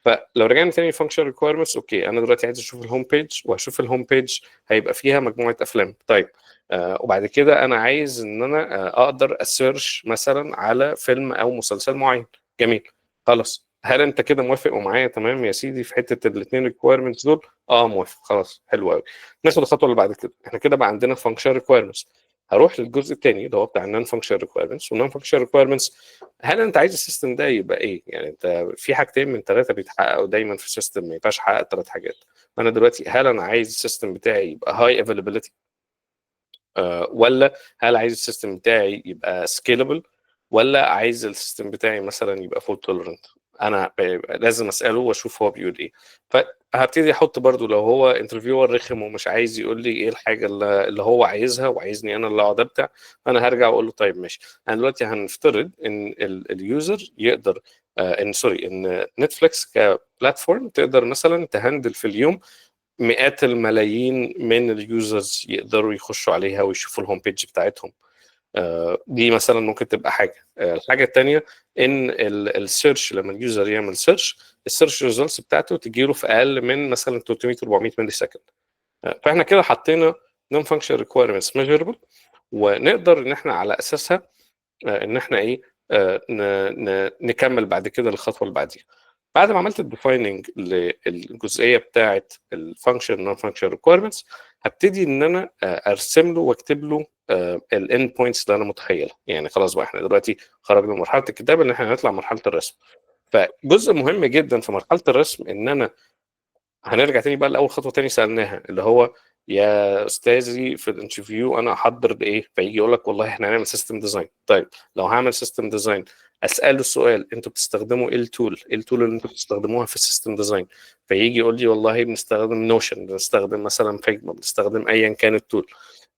فلو رجعنا تاني فانكشن ريكويرمنتس، اوكي انا دلوقتي عايز اشوف الهوم بيج، وهشوف الهوم بيج هيبقى فيها مجموعه افلام. طيب وبعد كده انا عايز ان انا اقدر اسيرش مثلا على فيلم او مسلسل معين. جميل، خلاص هل انت كده موافق ومعايا تمام يا سيدي في حته الاثنين ريكويرمنتس دول؟ اه موافق، خلاص حلو قوي. ناخد الخطوه اللي بعد كده، احنا كده بقى عندنا فانكشن ريكويرمنتس. هروح للجزء الثاني اللي هو بتاع النون فانكشن ريكويرمنتس. والنون فانكشن ريكويرمنتس، هل انت عايز السيستم ده يبقى ايه؟ يعني انت في حاجتين من 3 بيتحققوا دايما في السيستم، ما ينفعش احقق 3 حاجات. فانا دلوقتي هل انا عايز السيستم بتاعي يبقى هاي افيلابيلتي، ولا هل عايز السيستم بتاعي يبقى سكيلبل، ولا عايز السيستم بتاعي مثلا يبقى فول تولرنت؟ انا لازم اساله واشوف هو بيقول ايه. فهبتدي احط برضو لو هو انترفيور رخم ومش عايز يقول لي ايه الحاجه اللي هو عايزها وعايزني انا اللي اقعد ابدع، انا هرجع واقول له طيب ماشي. انا دلوقتي هنفترض ان اليوزر يقدر ان سوري ان نتفليكس كبلاتفورم تقدر مثلا تهندل في اليوم مئات الملايين من اليوزرز يقدروا يخشوا عليها ويشوفوا الهوم بيج بتاعتهم. دي مثلا ممكن تبقى حاجه. الحاجه الثانيه ان السيرش، لما اليوزر يعمل سيرش، السيرش ريزلتس بتاعته تجيله في اقل من مثلا 300 400 ملي سكند. فاحنا كده حطينا نون فانكشن ريكويرمنتس ميجربل، ونقدر ان احنا على اساسها ان احنا ايه نكمل بعد كده الخطوه اللي بعديها. بعد ما عملت الديفايننج للجزئيه بتاعه الفانكشن نون فانكشن ريكويرمنتس، هبتدي ان انا ارسم له واكتب له الاند بوينتس اللي انا متخيلها. يعني خلاص بقى احنا دلوقتي خرجنا من مرحله الكتابه ان احنا هنطلع مرحله الرسم. فجزء مهم جدا في مرحله الرسم ان انا هنرجع تاني بقى لاول خطوه تاني سالناها، اللي هو يا استاذي في الانترفيو انا احضر بايه؟ فيجي يقول لك والله احنا هنعمل سيستم ديزاين. طيب لو هعمل سيستم ديزاين، اساله السؤال انتوا بتستخدموا ايه التول؟ ايه التول اللي انتوا بتستخدموها في السيستم ديزاين؟ فيجي يقول لي والله بنستخدم نوشن، بنستخدم مثلا فيجما، بنستخدم ايا كان التول.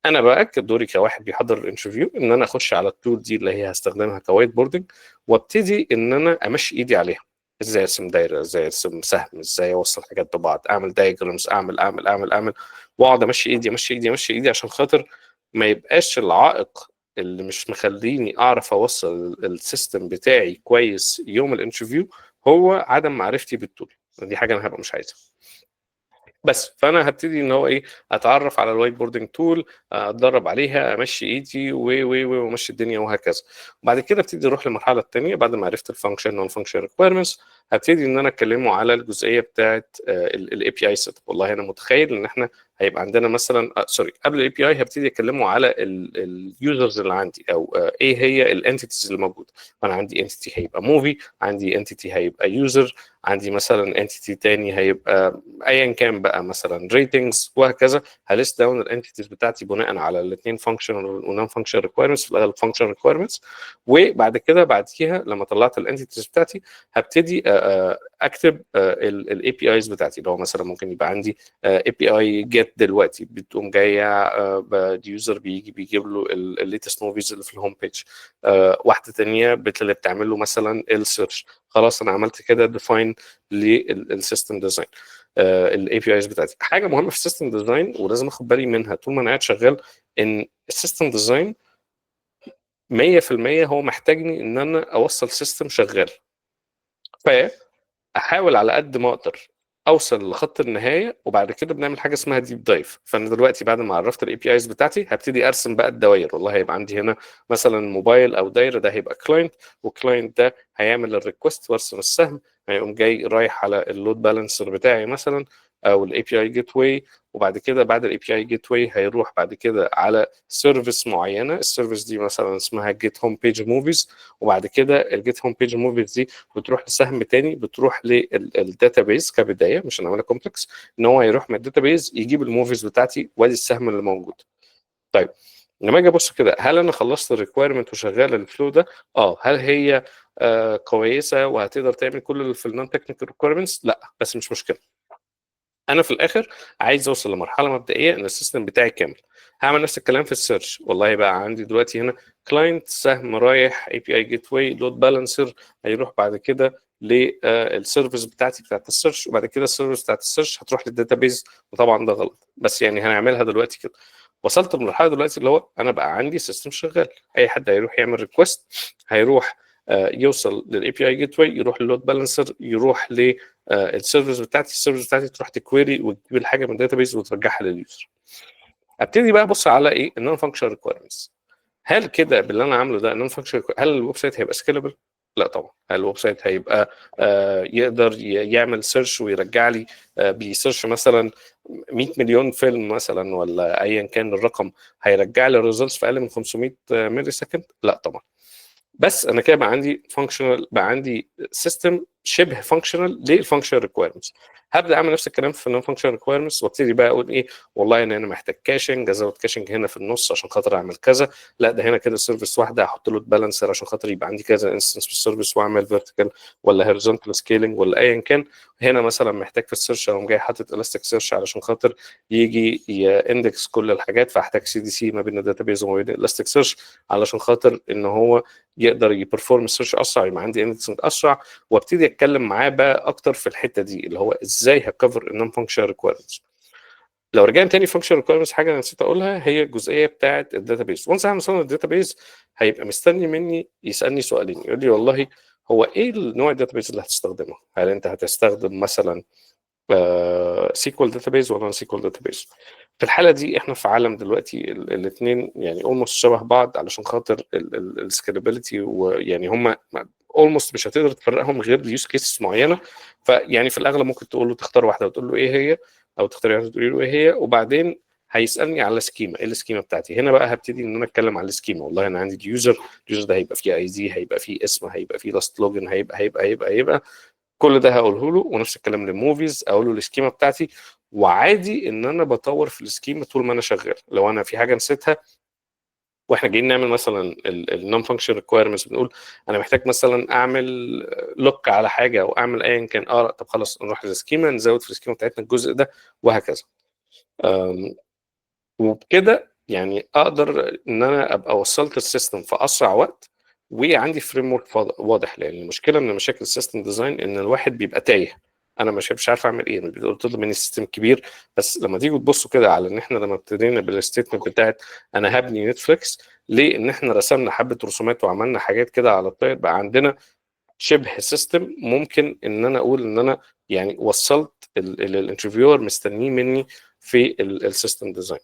انا بقى دوري كواحد بيحضر الانترفيو ان انا اخش على التول دي اللي هي هستخدمها كوايت بوردنج، وابتدي ان انا امشي ايدي عليها. ازاي ارسم دايره، ازاي ارسم سهم، ازاي اوصل حاجات ببعض، اعمل دايجرامز، اعمل واقعد امشي ايدي امشي ايدي امشي ايدي عشان خاطر ما يبقاش العائق اللي مش مخليني اعرف اوصل السيستم بتاعي كويس يوم الانترفيو هو عدم معرفتي بالتول. دي حاجه انا هبقى مش عايزها. بس فانا هبتدي ان هو ايه، اتعرف على الوايت بوردنج تول، اتدرب عليها، امشي ايدي وامشي الدنيا وهكذا. وبعد كده ابتدي اروح للمرحله الثانيه بعد ما عرفت الفانكشن نون فانكشن ريكويرمنتس. هبتدي ان انا اكلمه على الجزئيه بتاعه الاي بي اي سيت. والله انا متخيل ان احنا هيبقى عندنا مثلا سوري، قبل الاي بي اي هبتدي اكلمه على اليوزرز اللي عندي، او ايه هي الانتيتيز اللي موجوده. فانا عندي انتيتي هيبقى موفي، عندي انتيتي هيبقى يوزر، عندي مثلا انتيتي تاني هيبقى ايا كان بقى مثلا ريتنجز، وهكذا. هلست داون الانتيتيز بتاعتي بناء على الاثنين فانكشنال ونون فانكشنال ريكويرمنتس، في الاغلب فانكشنال ريكويرمنتس. وبعد كده بعديها لما طلعت الانتيتيز بتاعتي هبتدي اكتب الاي بي ايز بتاعتي، اللي هو مثلا ممكن يبقى عندي اي بي اي جيت دلوقتي بتقوم جايه اليوزر بيجيب له الليتست موفيز اللي في الهوم بيج. واحده ثانيه اللي بتعمل له مثلا السيرش. خلاص انا عملت كده ديفاين للسيستم ديزاين. الاي بي ايز بتاعتي حاجه مهمه في السيستم ديزاين ولازم اخد بالي منها طول ما انا قاعد شغال، ان السيستم ديزاين 100% هو محتاجني ان انا اوصل سيستم شغال. فاحاول على قد ما اقدر اوصل لخط النهايه، وبعد كده بنعمل حاجه اسمها ديب دايف. فانا دلوقتي بعد ما عرفت الاي بي ايز بتاعتي هبتدي ارسم بقى الدوائر. والله هيبقى عندي هنا مثلا موبايل او دايره، ده هيبقى كلاينت، والكلاينت ده هيعمل الريكوست وارسم السهم، هيقوم جاي رايح على اللود بالانسر بتاعي مثلا، او الاي بي اي جيت واي. وبعد كده بعد الاي بي اي جيت واي هيروح بعد كده على سيرفيس معينه. السيرفيس دي مثلا اسمها جيت هوم بيج موفيز. وبعد كده الجيت هوم بيج موفيز دي بتروح لسهم تاني، بتروح للداتابيز كبدايه، مش هنعملها كومبلكس، ان هو يروح من الداتابيز يجيب الموفيز بتاعتي وادي السهم اللي موجود. طيب لما اجي ابص كده، هل انا خلصت الريكويرمنت وشغال الفلو ده؟ هل هي كويسه وهتقدر تعمل كل اللي في النون تكنيكال ريكويرمنتس؟ لا، بس مش مشكله. انا في الاخر عايز اوصل لمرحله مبدئيه ان السيستم بتاعي كامل. هعمل نفس الكلام في السيرش. والله بقى عندي دلوقتي هنا كلاينت، سهم رايح اي بي اي جيت واي لود بالانسر، هيروح بعد كده للسيرفيس بتاعتي بتاعت السيرش، وبعد كده السيرفيس بتاعت السيرش هتروح للداتابيز. وطبعا ده غلط، بس يعني هنعملها دلوقتي كده. وصلت لمرحله دلوقتي اللي هو انا بقى عندي سيستم شغال. اي حد هيروح يعمل ريكوست هيروح يوصل للاي بي اي جيت واي، يروح للود بالانسر، يروح السيرفيس بتاعتي، السيرفيس بتاعتي تروح تكويري وتجيب الحاجه من الداتابيز وترجعها لليوزر. ابتدي بقى ابص على ايه النون فانكشن ريكويرمنتس. هل كده باللي انا عامله ده النون فانكشن، هل الويب سايت هيبقى سكيلبل؟ لا طبعا. هل الويب سايت هيبقى يقدر يعمل سيرش ويرجع لي بيسيرش مثلا 100 مليون فيلم مثلا، ولا ايا كان الرقم، هيرجع لي الريزلتس في اقل من 500 ملي سكند؟ لا طبعا. بس انا كده بقى عندي فانكشنال، بقى عندي سيستم شبه فانكشنال للفانكشنال ريكويرمنتس. هبدا اعمل نفس الكلام في النون فانكشنال ريكويرمنتس، وابتدي بقى اقول ايه، والله ان انا محتاج كاشنج، ازود كاشنج هنا في النص عشان خاطر اعمل كذا. لا ده هنا كده سيرفيس واحده احط له بالانسر عشان خاطر يبقى عندي كذا انستنس في السيرفيس، واعمل فيرتيكال ولا هوريزونتال سكيلينج ولا ايا كان. هنا مثلا محتاج في السيرش اقوم جاي حاطط الاستيك سيرش علشان خاطر يجي يندكس كل الحاجات، فاحتاج سي دي سي ما بين الداتابيز وما بين الاستيك سيرش علشان خاطر ان هو يقدر يبرفورم السيرش اسرع، يبقى عندي اندكسنج اسرع. وابتدي اتكلم معاه بقى اكتر في الحته دي اللي هو ازاي هكفر النون فانكشنال ريكويرمنتس. لو رجعنا تاني فانكشنال ريكويرمنتس، حاجه انا نسيت اقولها هي الجزئيه بتاعه الداتابيز. وانس انا وصلنا للداتابيز هيبقى مستني مني يسالني سؤالين، يقول لي والله هو ايه النوع الداتابيز اللي هتستخدمه؟ هل انت هتستخدم مثلا سيكوال داتابيز ولا سيكوال داتابيز؟ في الحاله دي احنا في عالم دلوقتي الاثنين يعني اولموست شبه بعض علشان خاطر السكيلابيلتي، ويعني هم اولموست مش هتقدر تفرقهم غير ليوز كيسز معينه. فيعني في الاغلب ممكن تقول له تختار واحده وتقول له ايه هي، او تختار واحده وتقول له ايه هي، وبعدين هيسالني على سكيما، ايه السكيما بتاعتي. هنا بقى هبتدي ان انا اتكلم على السكيما. والله انا عندي اليوزر ده هيبقى فيه اي دي، هيبقى فيه اسم، هيبقى فيه لاست لوجن، هيبقى كل ده هقوله له. ونفس الكلام للموفيز، اقول له السكيما بتاعتي. وعادي ان انا بطور في السكيما طول ما انا شغال. لو انا في حاجه نسيتها واحنا جايين نعمل مثلا النون فانكشن ريكويرمنتس، بنقول انا محتاج مثلا اعمل لوك على حاجه او اعمل ايا كان، طب خلاص نروح للسكيما نزود في السكيما بتاعتنا الجزء ده، وهكذا. وبكده يعني اقدر ان انا ابقى وصلت السيستم في اسرع وقت، وعندي فريم ورك واضح. لان المشكله من مشاكل السيستم ديزاين ان الواحد بيبقى تايه. انا مش عارف اعمل ايه. بتطلب مني سيستم كبير، بس لما تيجوا تبصوا كده على ان احنا لما ابتدينا بالستيتمنت بتاعت انا هبني نتفليكس، ليه؟ ان احنا رسمنا حبه رسومات وعملنا حاجات كده على الطاير، بقى عندنا شبه سيستم ممكن ان انا اقول ان انا يعني وصلت الانترفيور مستنيه مني في السيستم ديزاين.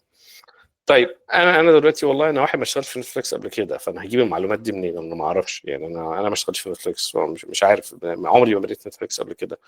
طيب انا دلوقتي والله انا واحد ما اشتغلش في نتفليكس قبل كده، فانا هجيب المعلومات دي منين؟ انا ما اعرفش يعني، انا ما اشتغلتش في نتفليكس، مش عارف، عمري ما بديت نتفليكس قبل كده.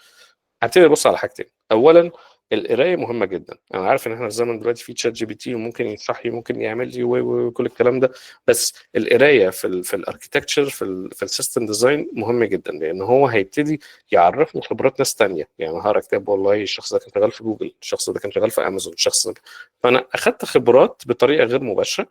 هبتدي ابص على حاجتين. اولا القرايه مهمه جدا. انا عارف ان احنا في زمن دلوقتي في تشات جي بي تي وممكن يشرح لي، ممكن يعمل لي وكل الكلام ده، بس القرايه في الاركتكتشر في السيستم ديزاين مهم جدا، لان هو هيبتدي يعرفني خبرات ناس تانية. يعني هقرا كتاب والله الشخص ده كان شغال في جوجل، الشخص ده كان شغال في امازون، الشخص ده، فانا اخدت خبرات بطريقه غير مباشره،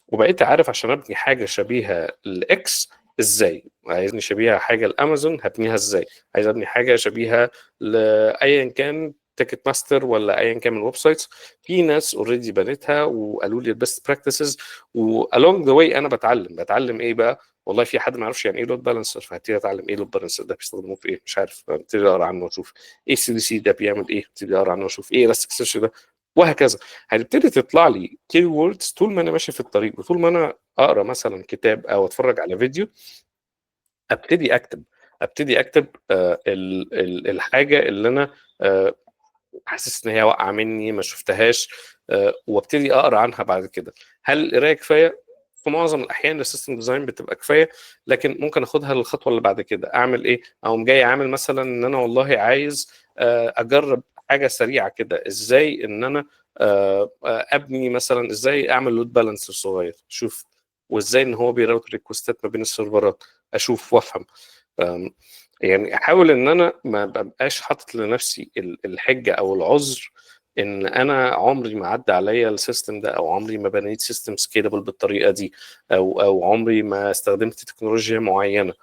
وبقيت عارف عشان ابني حاجه شبيهه لاكس ازاي، عايزني شبيهه حاجه لامازون هبنيها ازاي، عايز ابني حاجه شبيهه لايا كان تيكت ماستر ولا ايا كان من الويب سايتس. في ناس اوريدي بنتها وقالوا لي البيست براكتسز، والونج ذا واي انا بتعلم ايه بقى. والله في حد ما يعرفش يعني ايه لود بالانسر، فهبتدي اتعلم ايه لود بالانسر ده بيستخدموه في ايه، مش عارف، ابتدي اقرا عنه واشوف ايه سي دي سي ده بيعمل ايه، ابتدي اقرا عنه واشوف ايه الاستيك ده، وهكذا. هتبتدي تطلع لي كي ووردز طول ما انا ماشي في الطريق، وطول ما انا اقرا مثلا كتاب او اتفرج على فيديو، ابتدي اكتب الحاجه اللي انا حاسس ان هي واقعه مني ما شفتهاش، وابتدي اقرا عنها بعد كده. هل القرايه كفايه؟ في معظم الاحيان السيستم ديزاين بتبقى كفايه، لكن ممكن اخدها للخطوه اللي بعد كده. اعمل ايه؟ او جاي عامل مثلا ان انا والله عايز اجرب حاجه سريعه كده، ازاي ان انا ابني مثلا، ازاي اعمل لود بالانسر صغير، شوف، وازاي ان هو بيراوت ريكوستات ما بين السيرفرات، اشوف وافهم. يعني احاول ان انا ما ببقاش حاطط لنفسي الحجه او العذر ان انا عمري ما عدى عليا السيستم ده، او عمري ما بنيت سيستم سكيلبل بالطريقه دي، او عمري ما استخدمت تكنولوجيا معينه.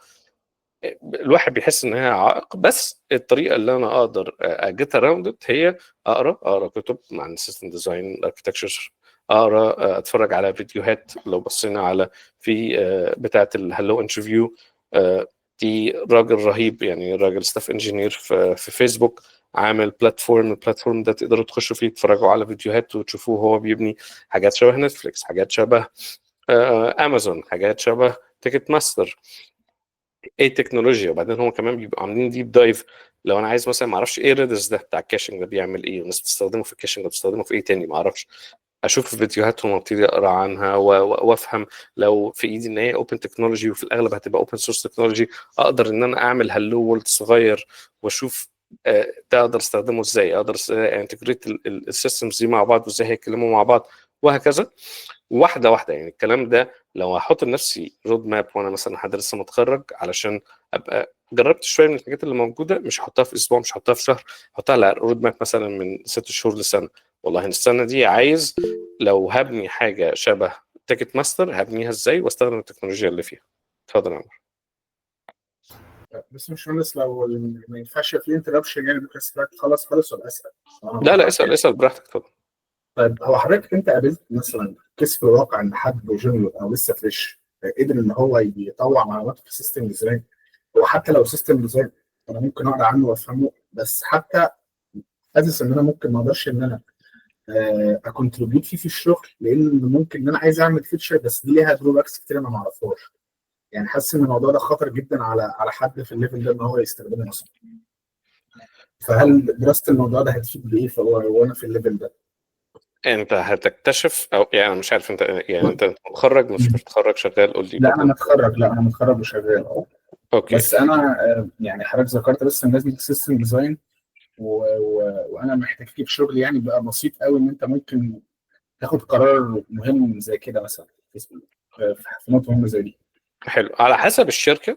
الواحد بيحس ان هي عائق، بس الطريقه اللي انا اقدر اجيت اراوند هي اقرا كتب عن السيستم ديزاين اركتكتشر، اقرا اتفرج على فيديوهات. لو بصينا على في بتاعه الهلو انترفيو، دي راجل رهيب يعني، راجل ستاف انجينير في فيسبوك، عامل البلاتفورم ده تقدروا تخشوا فيه تتفرجوا على فيديوهات وتشوفوه هو بيبني حاجات شبه نتفليكس، حاجات شبه امازون، حاجات شبه تيكت ماستر، ايه تكنولوجيا. وبعدين هم كمان بيبقوا عاملين ديب دايف. لو انا عايز مثلا ما اعرفش ايه ريدس ده بتاع الكاشنج ده بيعمل ايه، والناس بتستخدمه في الكاشنج ده بتستخدمه في ايه تاني ما اعرفش، اشوف فيديوهاتهم وابتدي اقرا عنها وافهم. لو في ايدي ان هي اوبن تكنولوجي، وفي الاغلب هتبقى اوبن سورس تكنولوجي، اقدر ان انا اعمل هلو وورلد صغير واشوف ده اقدر استخدمه ازاي، اقدر انتجريت السيستمز دي مع بعض، وازاي هيتكلموا مع بعض، وهكذا. واحده واحده يعني. الكلام ده لو هحط لنفسي رود ماب وانا مثلا حد لسه متخرج، علشان ابقى جربت شويه من الحاجات اللي موجوده، مش هحطها في اسبوع، مش هحطها في شهر، هحطها على رود ماب مثلا من 6 شهور لسنه. والله السنه دي عايز لو هبني حاجه شبه تيكت ماستر هبنيها ازاي واستخدم التكنولوجيا اللي فيها. اتفضل يا عمر. بس مش مهندس، لو ما ينفعش في انتربشن يعني ممكن اسالك خلاص خالص ولا اسال؟ انا لا لا، بقطعك اسال يعني. اسال براحتك، اتفضل. طيب هو حضرتك انت قابلت مثلا كيس في الواقع ان حد جونيور او لسه فريش قدر ان هو يطوع معلوماته في السيستم ديزاين؟ هو حتى لو سيستم ديزاين انا ممكن اقرا عنه وافهمه، بس حتى حاسس ان انا ممكن ما اقدرش ان انا اكونتريبيوت فيه في الشغل، لان ممكن ان انا عايز اعمل فيتشر بس دي ليها دروباكس كتير انا ما اعرفهاش. يعني حاسس ان الموضوع ده خطر جدا على حد في الليفل ده ان هو يستخدمه اصلا. فهل دراسه الموضوع ده هتفيد بايه وانا في الليفل ده؟ انت هتكتشف، او يعني مش عارف انت، يعني انت متخرج مش متخرج شغال، قول لي لا انا برضه. متخرج، لا انا متخرج وشغال. اوكي. بس انا يعني حضرتك ذكرت بس ان لازم سيستم ديزاين وانا محتاج فيه في شغلي، يعني بقى بسيط قوي ان انت ممكن تاخد قرار مهم زي كده مثلا في نقطه مهمه زي دي. حلو، على حسب الشركه.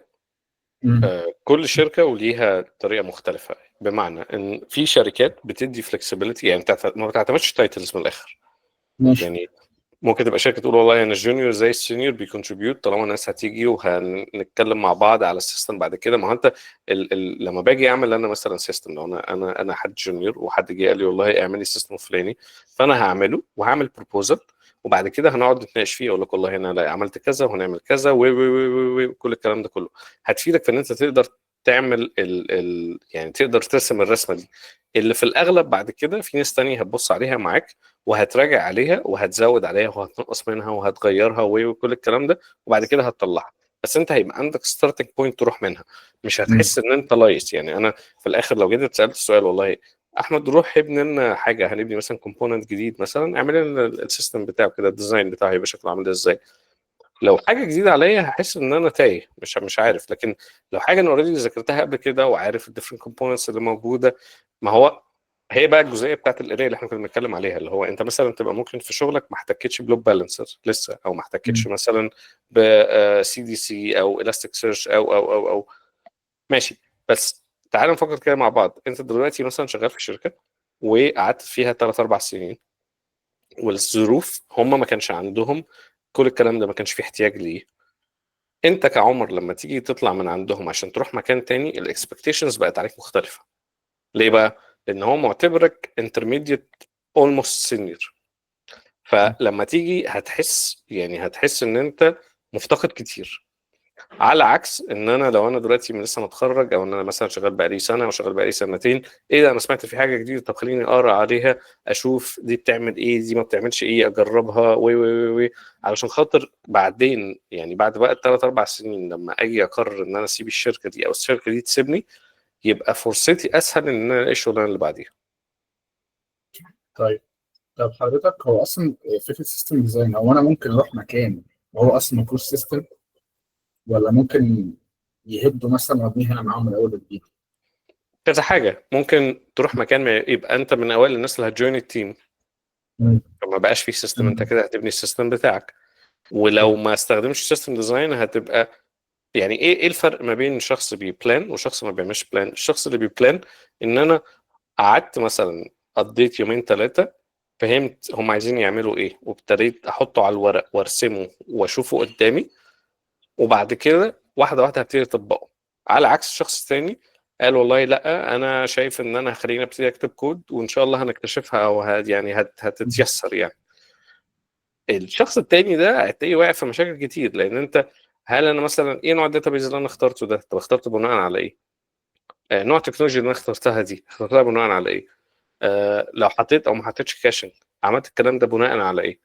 مم. كل شركه وليها طريقه مختلفه، بمعنى ان في شركات بتدي فلكسبيليتي، يعني ما بتعتمدش تايتلز من الاخر. ماشي. يعني ممكن تبقى شركه تقول والله انا الجونيور زي السينيور بيكونتريبيوت، طالما الناس هتيجي وهنتكلم مع بعض على السيستم بعد كده. ما هو انت لما باجي اعمل انا مثلا سيستم، لو انا حد جونيور وحد جه قال لي والله اعمل لي سيستم الفلاني، فانا هعمله وهعمل بروبوزل، وبعد كده هنقعد نتناقش فيه، اقول لك والله انا لا عملت كذا وهنعمل كذا وكل الكلام ده كله هتفيدك في ان انت تقدر تعمل يعني تقدر ترسم الرسمه دي، اللي في الاغلب بعد كده في ناس تانية هتبص عليها معاك وهتراجع عليها وهتزود عليها وهتنقص منها وهتغيرها وكل الكلام ده، وبعد كده هتطلعها. بس انت هيبقى عندك ستارتنج بوينت تروح منها، مش مم. هتحس ان انت لايس. يعني انا في الاخر لو جيت اتسالت السؤال والله احمد روح ابني لنا حاجه، هنبني مثلا كومبوننت جديد، مثلا اعمل لنا السيستم بتاعه كده، الديزاين بتاعه هيبقى شكله عامل ازاي. لو حاجه جديده عليا هحس ان انا تايه، مش عارف. لكن لو حاجه انا اوريدي ذاكرتها قبل كده وعارف الديفرنت كومبوننتس اللي موجوده، ما هو هي بقى الجزئيه بتاعت القرايه اللي احنا كنا بنتكلم عليها، اللي هو انت مثلا تبقى ممكن في شغلك ما احتكتش بلود بالانسر لسه، او ما احتكتش مثلا بسي دي سي او الاستيك سيرش او ماشي. بس تعال نفكر كده مع بعض. انت دلوقتي مثلا شغال في شركه وقعدت فيها 3 4 سنين، والظروف هم ما كانش عندهم كل الكلام ده، ما كانش في احتياج ليه. انت كعمر لما تيجي تطلع من عندهم عشان تروح مكان تاني، الاكسبكتيشنز بقت عليك مختلفه. ليه بقى؟ لان هو معتبرك intermediate almost senior. فلما تيجي هتحس ان انت مفتقد كتير، على عكس ان انا لو انا دلوقتي لسه متخرج، او ان انا مثلا شغال بقالي سنه او شغال بقالي سنتين، ايه ده انا سمعت في حاجه جديده، طب خليني اقرا عليها، اشوف دي بتعمل ايه، دي ما بتعملش ايه، اجربها وي علشان خاطر بعدين، يعني بعد بقى الثلاث اربع سنين لما اجي اقرر ان انا اسيب الشركه دي او الشركه دي تسيبني، يبقى فرصتي اسهل ان انا الاقي الشغلانه اللي بعديها. طيب. طب حضرتك، هو اصلا فكره سيستم ديزاين، هو انا ممكن اروح مكان وهو اصلا ما فيهوش سيستم، ولا ممكن يهدوا مثلا وابنيه هنا معاهم من اول وجديد؟ كذا حاجه، ممكن تروح مكان ما يبقى انت من اوائل الناس اللي هتجوين التيم، مم. فما بقاش فيه سيستم، انت مم. كده هتبني السيستم بتاعك. ولو ما استخدمش سيستم ديزاين هتبقى، يعني ايه الفرق ما بين شخص بيبلان وشخص ما بيعملش بلان؟ الشخص اللي بيبلان ان انا قعدت مثلا قضيت يومين ثلاثه، فهمت هم عايزين يعملوا ايه، وابتديت احطه على الورق وارسمه واشوفه قدامي، وبعد كده واحده واحده هبتدي اطبقه. على عكس الشخص الثاني قال والله لا، انا شايف ان انا خليني ابتدي اكتب كود وان شاء الله هنكتشفها، او هتتيسر يعني. الشخص التاني ده هتلاقيه واقع في مشاكل كتير، لان انت، هل انا مثلا ايه نوع الداتابيز اللي انا اخترته ده؟ طب اخترته بناء على ايه؟ نوع التكنولوجيا اللي انا اخترتها دي اخترتها بناء على ايه؟ لو حطيت او ما حطيتش كاشنج، عملت الكلام ده بناء على ايه؟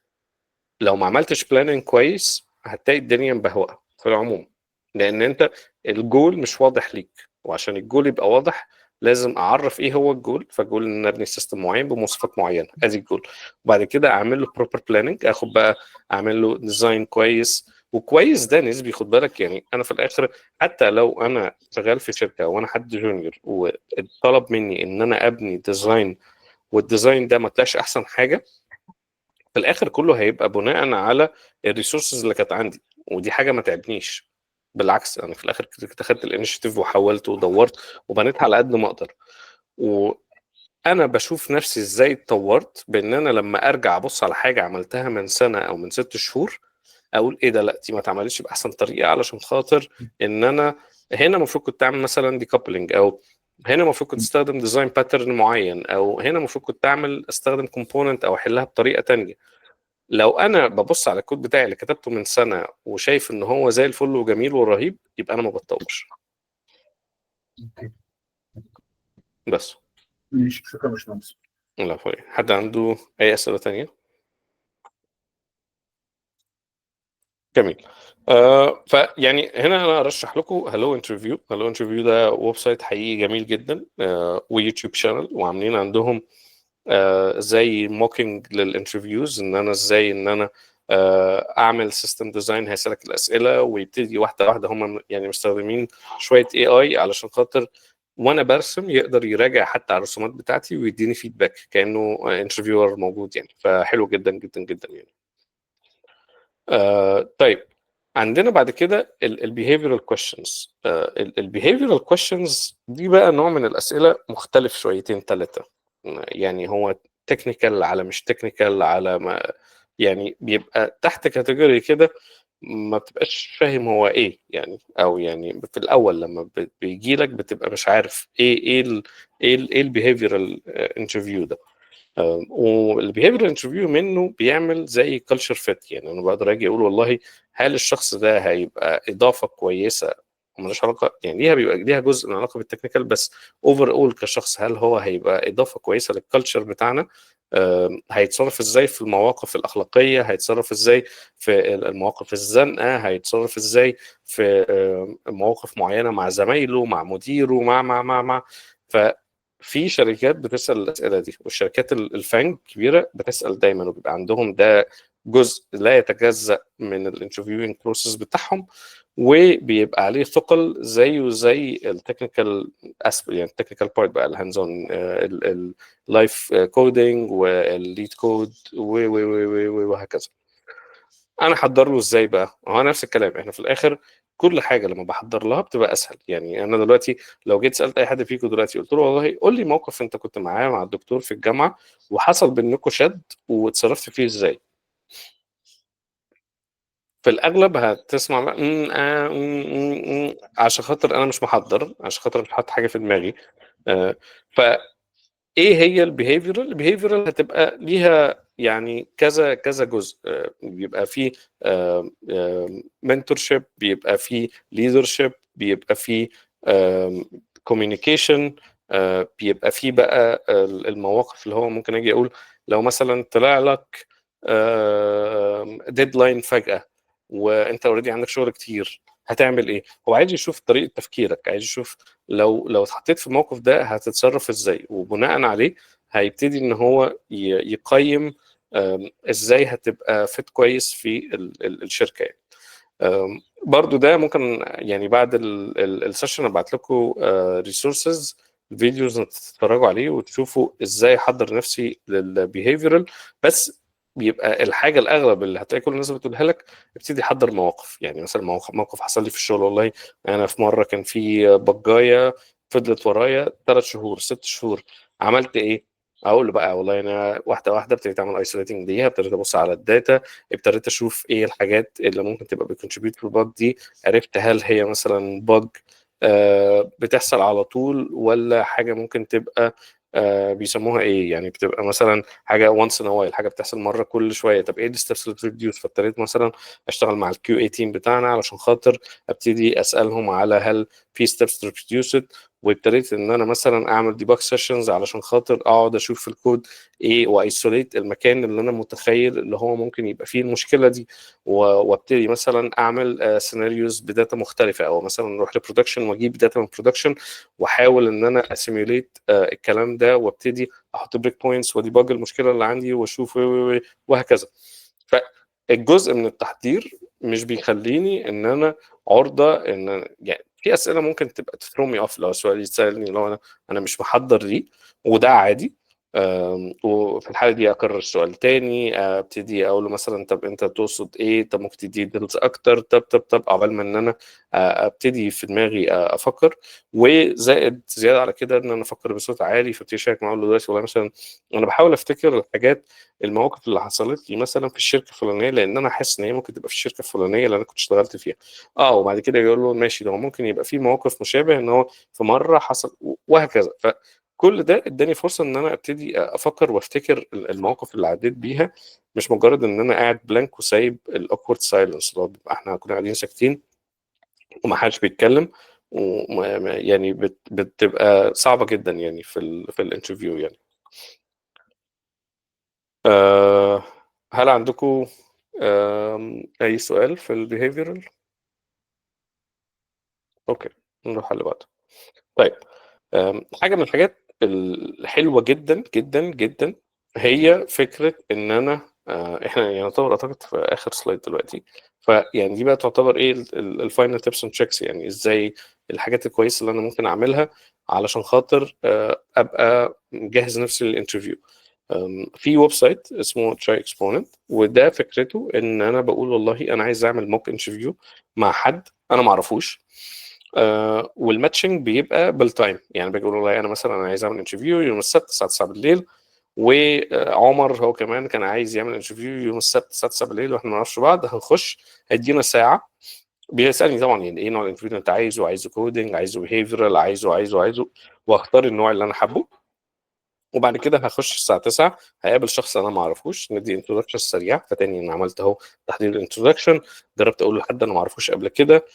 لو ما عملتش بلاننج كويس هتلاقي الدنيا مبهوأة في العموم، لان انت الجول مش واضح ليك. وعشان الجول يبقى واضح لازم اعرف ايه هو الجول. فالجول ان ابني سيستم معين بمواصفات معينه، ادي الجول. وبعد كده اعمل له بروبر بلاننج، اخد بقى اعمل له ديزاين كويس. وكويس ده نسبي، خد بالك. يعني انا في الاخر حتى لو انا شغال في شركه وانا حد جونيور وطلب مني ان انا ابني ديزاين، والديزاين ده ما طلعش احسن حاجه، في الاخر كله هيبقى بناء على الريسورسز اللي كانت عندي، ودي حاجه ما تعبنيش. بالعكس انا في الاخر كنت اخدت الانشيتيف وحاولت ودورت وبنيت على قد ما اقدر. وانا بشوف نفسي ازاي اتطورت بان انا لما ارجع ابص على حاجه عملتها من سنه او من 6 شهور، اقول ايه ده، لا دي ما اتعملتش باحسن طريقه، علشان خاطر ان انا هنا المفروض كنت اعمل مثلا دي كابلنج، او هنا المفروض كنت استخدم ديزاين باترن معين، او هنا المفروض كنت استخدم كومبوننت او احلها بطريقه تانية. لو انا ببص على الكود بتاعي اللي كتبته من سنه وشايف ان هو زي الفل وجميل ورهيب، يبقى انا ما بتطورش. اوكي. بس. ماشي، شكرا يا باشمهندس. لا فرق. حد عنده اي اسئله تانية؟ جميل. فيعني هنا انا ارشح لكم هلو انترفيو. هلو انترفيو ده ويب سايت حقيقي جميل جدا، ويوتيوب شانل، وعاملين عندهم زي موكينج للانترفيوز، ان انا ازاي ان انا اعمل سيستم ديزاين، هيسالك الاسئله ويبتدي واحده واحده. هم يعني مستخدمين شويه اي اي علشان خاطر وانا برسم يقدر يراجع حتى على الرسومات بتاعتي ويديني فيدباك كانه انترفيور موجود يعني. فحلو جدا جدا جدا يعني. طيب، عندنا بعد كده البيهيفيرال كويشنز. البيهيفيرال كويشنز دي بقى نوع من الاسئله مختلف شويتين ثلاثه. يعني هو تكنيكال على مش تكنيكال على ما، يعني بيبقى تحت كاتيجوري كده ما بتبقاش فاهم هو ايه يعني. او يعني في الاول لما بيجي لك بتبقى مش عارف ايه البيهيفيرال انترفيو ده. والبيهيفير انترفيو منه بيعمل زي كلتشر فيت. يعني انا بقدر اجي اقول والله هل الشخص ده هيبقى اضافه كويسه ومالهاش علاقه، يعني بيبقى ليها جزء من علاقه بالتكنيكال، بس اوفر اول كشخص هل هو هيبقى اضافه كويسه للكالتشر بتاعنا؟ هيتصرف ازاي في المواقف الاخلاقيه، هيتصرف ازاي في المواقف الزنقه، هيتصرف ازاي في مواقف معينه مع زمايله، مع مديره، مع في شركات بتسال الاسئله دي، والشركات الفانج الكبيره بتسال دايما، وبيبقى عندهم ده جزء لا يتجزأ من الانترفيوينج بروسيس بتاعهم، وبيبقى عليه ثقل زيه زي التكنيكال يعني التكنيكال بارت بقى، الهاندز اون، اللايف كودينج والليد كود وهكذا. انا احضر له ازاي بقى؟ هو نفس الكلام، احنا في الاخر كل حاجه لما بحضر لها بتبقى اسهل. يعني انا دلوقتي لو جيت سالت اي حد فيكم دلوقتي قلت له والله قول لي موقف انت كنت معاه مع الدكتور في الجامعه وحصل بينكم شد واتصرفت فيه ازاي، في الاغلب هتسمع بقى عشان خاطر انا مش محضر، عشان خاطر مش حاطط حاجه في دماغي. آه، فايه هي البيهيفيرال هتبقى ليها يعني كذا كذا جزء. بيبقى فيه منتورشيب، بيبقى فيه ليدرشيب، بيبقى فيه كوميونيكيشن، بيبقى فيه بقى المواقف اللي هو ممكن اجي اقول لو مثلا طلع لك ديدلاين فجأة وانت اوريدي عندك شغل كتير، هتعمل ايه؟ هو عايز يشوف طريقة تفكيرك، عايز يشوف لو اتحطيت في الموقف ده هتتصرف ازاي، وبناء عليه هيبتدي ان هو يقيم ازاي هتبقى فت كويس في الشركة يعني. برضو ده ممكن يعني بعد السيشن ابعت لكم ريسورسز، فيديوز تتفرجوا عليه وتشوفوا ازاي احضر نفسي للبيهيفيرال. بس بيبقى الحاجه الاغلب اللي هتلاقي كل الناس بتقولها لك، ابتدي حضر مواقف. يعني مثلا موقف حصل لي في الشغل والله. انا في مره كان في بجايه فضلت ورايا 3 شهور 6 شهور، عملت ايه؟ اقول له بقى والله انا واحده واحده ابتديت اعمل ايسوليتنج ليها، ابتديت ابص على الداتا، ابتديت اشوف ايه الحاجات اللي ممكن تبقى بتكونتريبيوت في الباج دي، عرفت هل هي مثلا باج بتحصل على طول ولا حاجه ممكن تبقى بيسموها ايه، يعني بتبقى مثلا حاجه وانس ان وايل، حاجه بتحصل مره كل شويه. طب ايه الستبس اللي بتريديوس؟ فابتديت مثلا اشتغل مع الكيو اي تيم بتاعنا علشان خاطر ابتدي اسالهم على هل في ستبس تريديوس، وابتديت ان انا مثلا اعمل ديباج سيشنز علشان خاطر اقعد اشوف في الكود ايه، وايسوليت المكان اللي انا متخيل اللي هو ممكن يبقى فيه المشكله دي، وابتدي مثلا اعمل سيناريوز بداتا مختلفه، او مثلا نروح لبرودكشن واجيب داتا من برودكشن واحاول ان انا اسيميوليت الكلام ده، وابتدي احط بريك بوينتس وديباج المشكله اللي عندي واشوف وهكذا. فالجزء من التحضير مش بيخليني ان انا عرضه ان يعني في اسئله ممكن تبقى تثرومي اوف، لو سؤال يسالني لو انا مش محضر ليه، وده عادي. وفي الحاله دي اكرر السؤال تاني، ابتدي اقول له مثلا طب انت تقصد ايه، طب ممكن تدي ديتيلز اكتر، طب عقبال ما ان انا ابتدي في دماغي افكر. وزائد زياده على كده ان انا افكر بصوت عالي، فابتدي اشارك معاه دلوقتي والله مثلا انا بحاول افتكر الحاجات، المواقف اللي حصلت لي مثلا في الشركه الفلانيه، لان انا حاسس ان هي ممكن تبقى في الشركه الفلانيه اللي انا كنت اشتغلت فيها. وبعد كده يقول له ماشي، ده هو ممكن يبقى في مواقف مشابه ان هو في مره حصل وهكذا. فكل ده اداني فرصه ان انا ابتدي افكر وافتكر المواقف اللي عديت بيها، مش مجرد ان انا قاعد بلانك وسايب الاوكورد سايلنس اللي هو بيبقى احنا كنا قاعدين ساكتين وما حدش بيتكلم. يعني بتبقى صعبه جدا يعني في الانترفيو يعني. آه، هل عندكم أي سؤال في البيهيفيرال؟ أوكي، نروح على اللي بعده. طيب، حاجة من الحاجات الحلوة جدا جدا جدا هي فكرة إن أنا إحنا يعني أعتقد في آخر سلايد دلوقتي، فيعني دي بقى تعتبر إيه الفاينل تيبس اند تريكس، يعني إزاي الحاجات الكويسة اللي أنا ممكن أعملها علشان خاطر أبقى جاهز نفسي للانترفيو. في ويب سايت اسمه تراي اكسبوننت، وده فكرته ان انا بقول والله انا عايز اعمل موك انترفيو مع حد انا ما اعرفوش، والماتشنج بيبقى بالتايم. يعني باجي اقول والله انا مثلا انا عايز اعمل انترفيو يوم السبت الساعه 9 بالليل، وعمر هو كمان كان عايز يعمل انترفيو يوم السبت الساعه 9 بالليل، واحنا ما نعرفش بعض. هنخش هيدينا ساعه، بيسالني طبعا يعني ايه نوع الانترفيو اللي انت عايزه، عايزه كودنج، عايزه بيهيفيرال، عايزه، واختار النوع اللي انا حابه. وبعد كده هخش الساعه 9 هقابل شخص انا ما اعرفوش، ندي انتروداكشن سريع. فتاني انا عملت اهو تحضير الانتروداكشن، جربت اقول لحد انا ما اعرفوش قبل كده.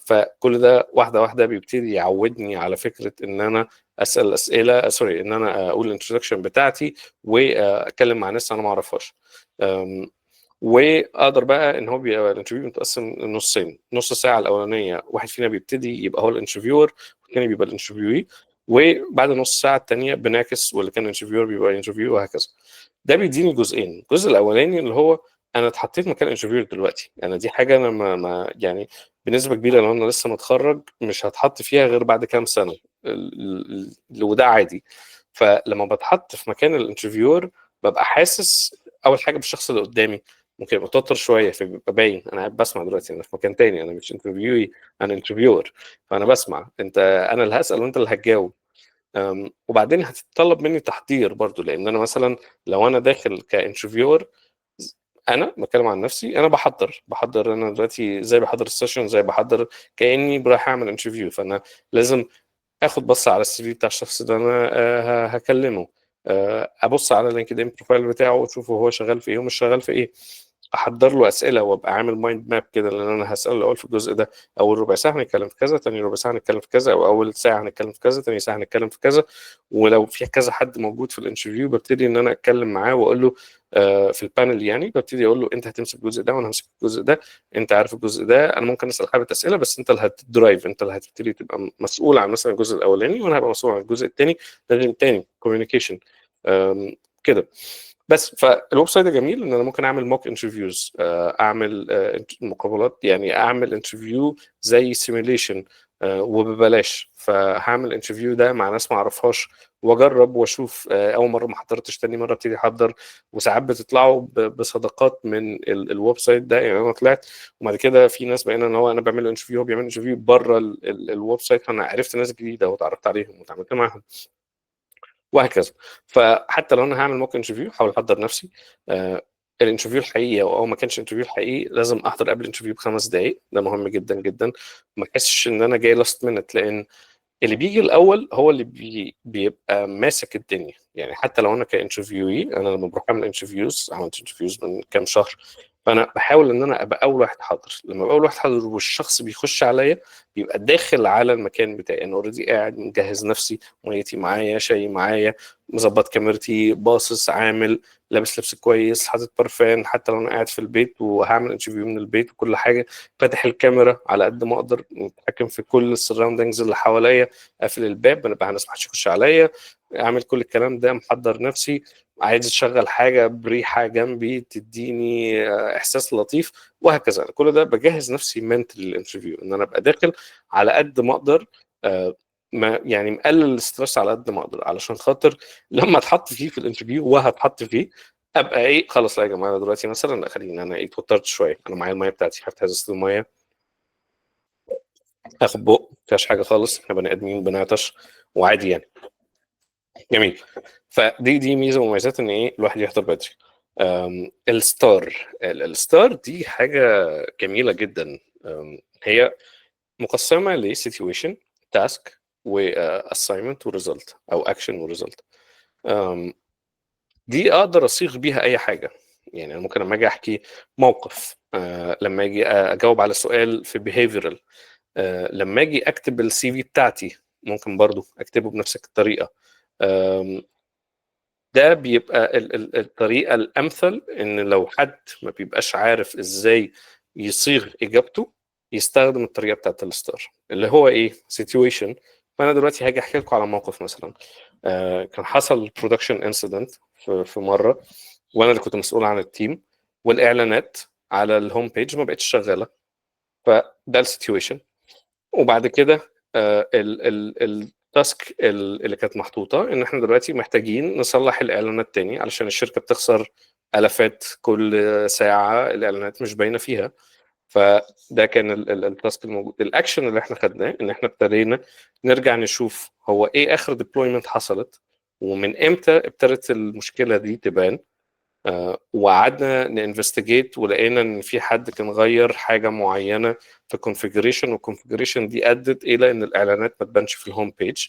فكل ده واحده واحده بيبتدي يعودني على فكره ان انا اسال اسئله، سوري، ان انا اقول الانتروداكشن بتاعتي واتكلم مع ناس انا ما اعرفهاش. واقدر بقى ان هو بيبقى الانترفيو متقسم نصين، نص ساعه الاولانيه واحد فينا بيبتدي يبقى هو الانترفيور، والتاني بيبقى الانترفيوي. وبعد نص ساعه الثانيه بنعكس، واللي كان انترفيور بيبقى انترفيو، وهكذا. ده بيديني جزئين. الجزء الاولاني اللي هو انا اتحطيت مكان انترفيور دلوقتي، انا دي حاجه انا ما يعني بنسبه كبيره لو انا لسه متخرج مش هتحط فيها غير بعد كام سنه، وده عادي. فلما بتحط في مكان الانترفيور ببقى حاسس اول حاجه بالشخص اللي قدامي، ممكن يبقى توتر شويه، فبيبقى باين انا قاعد بسمع دلوقتي، انا في مكان تاني، انا مش انترفيوي، انا انترفيور. فانا بسمع، انا اللي هسال وانت اللي هتجاوب. وبعدين هتتطلب مني تحضير برضو، لان انا مثلا لو انا داخل كانترفيور، انا بتكلم عن نفسي، انا بحضر انا دلوقتي زي بحضر السيشن، زي بحضر كاني رايح اعمل انترفيو. فانا لازم اخد بص على السي في بتاع الشخص ده انا هكلمه، ابص على لينكد ان بروفايل بتاعه واشوفه هو شغال في ايه ومش شغال في ايه، احضر له اسئله وابقى عامل مايند ماب كده، لان انا هساله الاول في الجزء ده، اول ربع ساعه هنتكلم في كذا، تاني ربع ساعه هنتكلم في كذا، او اول ساعه هنتكلم في كذا، تاني ساعه هنتكلم في كذا. ولو في كذا حد موجود في الانترفيو ببتدي ان انا اتكلم معاه واقول له في البانل، يعني ببتدي اقول له انت هتمسك الجزء ده وانا همسك الجزء ده، انت عارف الجزء ده، انا ممكن اسال حبه اسئله بس انت اللي هتدرايف، انت اللي هتبتدي تبقى مسؤول عن مثلا الجزء الاولاني وانا هبقى مسؤول عن الجزء الثاني. لازم تاني كوميونيكيشن كده. بس فالويب سايت ده جميل ان انا ممكن اعمل موك انترفيوز، اعمل مقابلات، يعني اعمل انترفيو زي سيميليشن وببلاش. فهعمل انترفيو ده مع ناس ما اعرفهاش واجرب واشوف، اول مره ما حضرتش، تاني مره ابتدي احضر، وساعات بتطلعوا بصداقات من الويب سايت ده. يعني انا طلعت وبعد كده في ناس بقينا ان هو انا بعمل له انترفيو، هو بيعمل انترفيو بره الويب سايت، فانا عرفت ناس جديده وتعرفت عليهم وتعاملت معاهم وهكذا. فحتى لو انا هعمل موك انترفيو احاول احضر نفسي. الانترفيو الحقيقي او ما كانش انترفيو الحقيقي لازم احضر قبل الانترفيو ب5 دقائق، ده مهم جدا جدا. ما احسش ان انا جاي لاست مينت، لان اللي بيجي الاول هو اللي بيبقى ماسك الدنيا. يعني حتى لو انا كانترفيوي، انا لما بروح اعمل انترفيوز، عملت انترفيوز من كام شهر، فانا بحاول ان انا ابقى اول واحد حاضر. لما ابقى اول واحد حاضر والشخص بيخش عليا، بيبقى داخل على المكان بتاعي، انا اوريدي قاعد مجهز نفسي، ميتي معايا، شاي معايا، مظبط كاميرتي، باصص، عامل لابس لبس كويس، حاطط برفان، حتى لو انا قاعد في البيت وهعمل انترفيو من البيت وكل حاجه، فاتح الكاميرا على قد ما اقدر، متحكم في كل السراوندنجز اللي حواليا، قافل الباب، انا بقى الناس ما حدش يخش عليا، اعمل كل الكلام ده، محضر نفسي، عايز اشغل حاجه بريحه جنبي تديني احساس لطيف، وهكذا. كل ده بجهز نفسي منتل للانترفيو، ان انا ابقى داخل على قد ما اقدر، ما يعني مقلل الاسترس على قد ما اقدر، علشان خاطر لما اتحط فيه في الانترفيو وهتحط فيه ابقى ايه، خلاص لا يا جماعه، أنا دلوقتي مثلا لا، خليني انا اتوترت شويه، انا معايا الميه بتاعتي، هفتح ازازه الميه، هاخد بق، مفيهاش حاجه خالص، احنا بني ادمين بنعطش وعادي يعني. جميل. فدي ميزه ومميزات ان ايه الواحد يحضر بدري. الستار دي حاجه جميله جدا. هي مقسمه لسيتويشن، تاسك، واساينمنت وريزلت، او اكشن وريزلت. دي اقدر اصيغ بيها اي حاجه. يعني انا ممكن لما اجي احكي موقف، لما اجي اجاوب على سؤال في behavioral، لما اجي اكتب السي في بتاعتي ممكن برضو اكتبه بنفس الطريقه. ده بيبقى الطريقه الامثل، ان لو حد ما بيبقاش عارف ازاي يصيغ اجابته، يستخدم الطريقه بتاعت الستار، اللي هو ايه، سيتويشن. فانا دلوقتي هاجي احكي لكم على موقف مثلا. كان حصل برودكشن انسيدنت في مره، وانا اللي كنت مسؤول عن التيم، والاعلانات على الهوم بيج ما بقتش شغاله. فده السيتويشن. وبعد كده التاسك اللي كانت محطوطه، ان احنا دلوقتي محتاجين نصلح الاعلانات تاني، علشان الشركه بتخسر الافات كل ساعه الاعلانات مش باينه فيها. فده كان التاسك الموجود. الاكشن اللي احنا خدناه ان احنا ابتدينا نرجع نشوف هو ايه اخر ديبلويمنت حصلت، ومن امتى ابتدت المشكله دي تبان. وقعدنا نانفستيجيت، ولقينا ان في حد كان غير حاجه معينه في الكونفيجريشن، والكونفيجريشن دي ادت الى ان الاعلانات ما تبانش في الهوم بيج.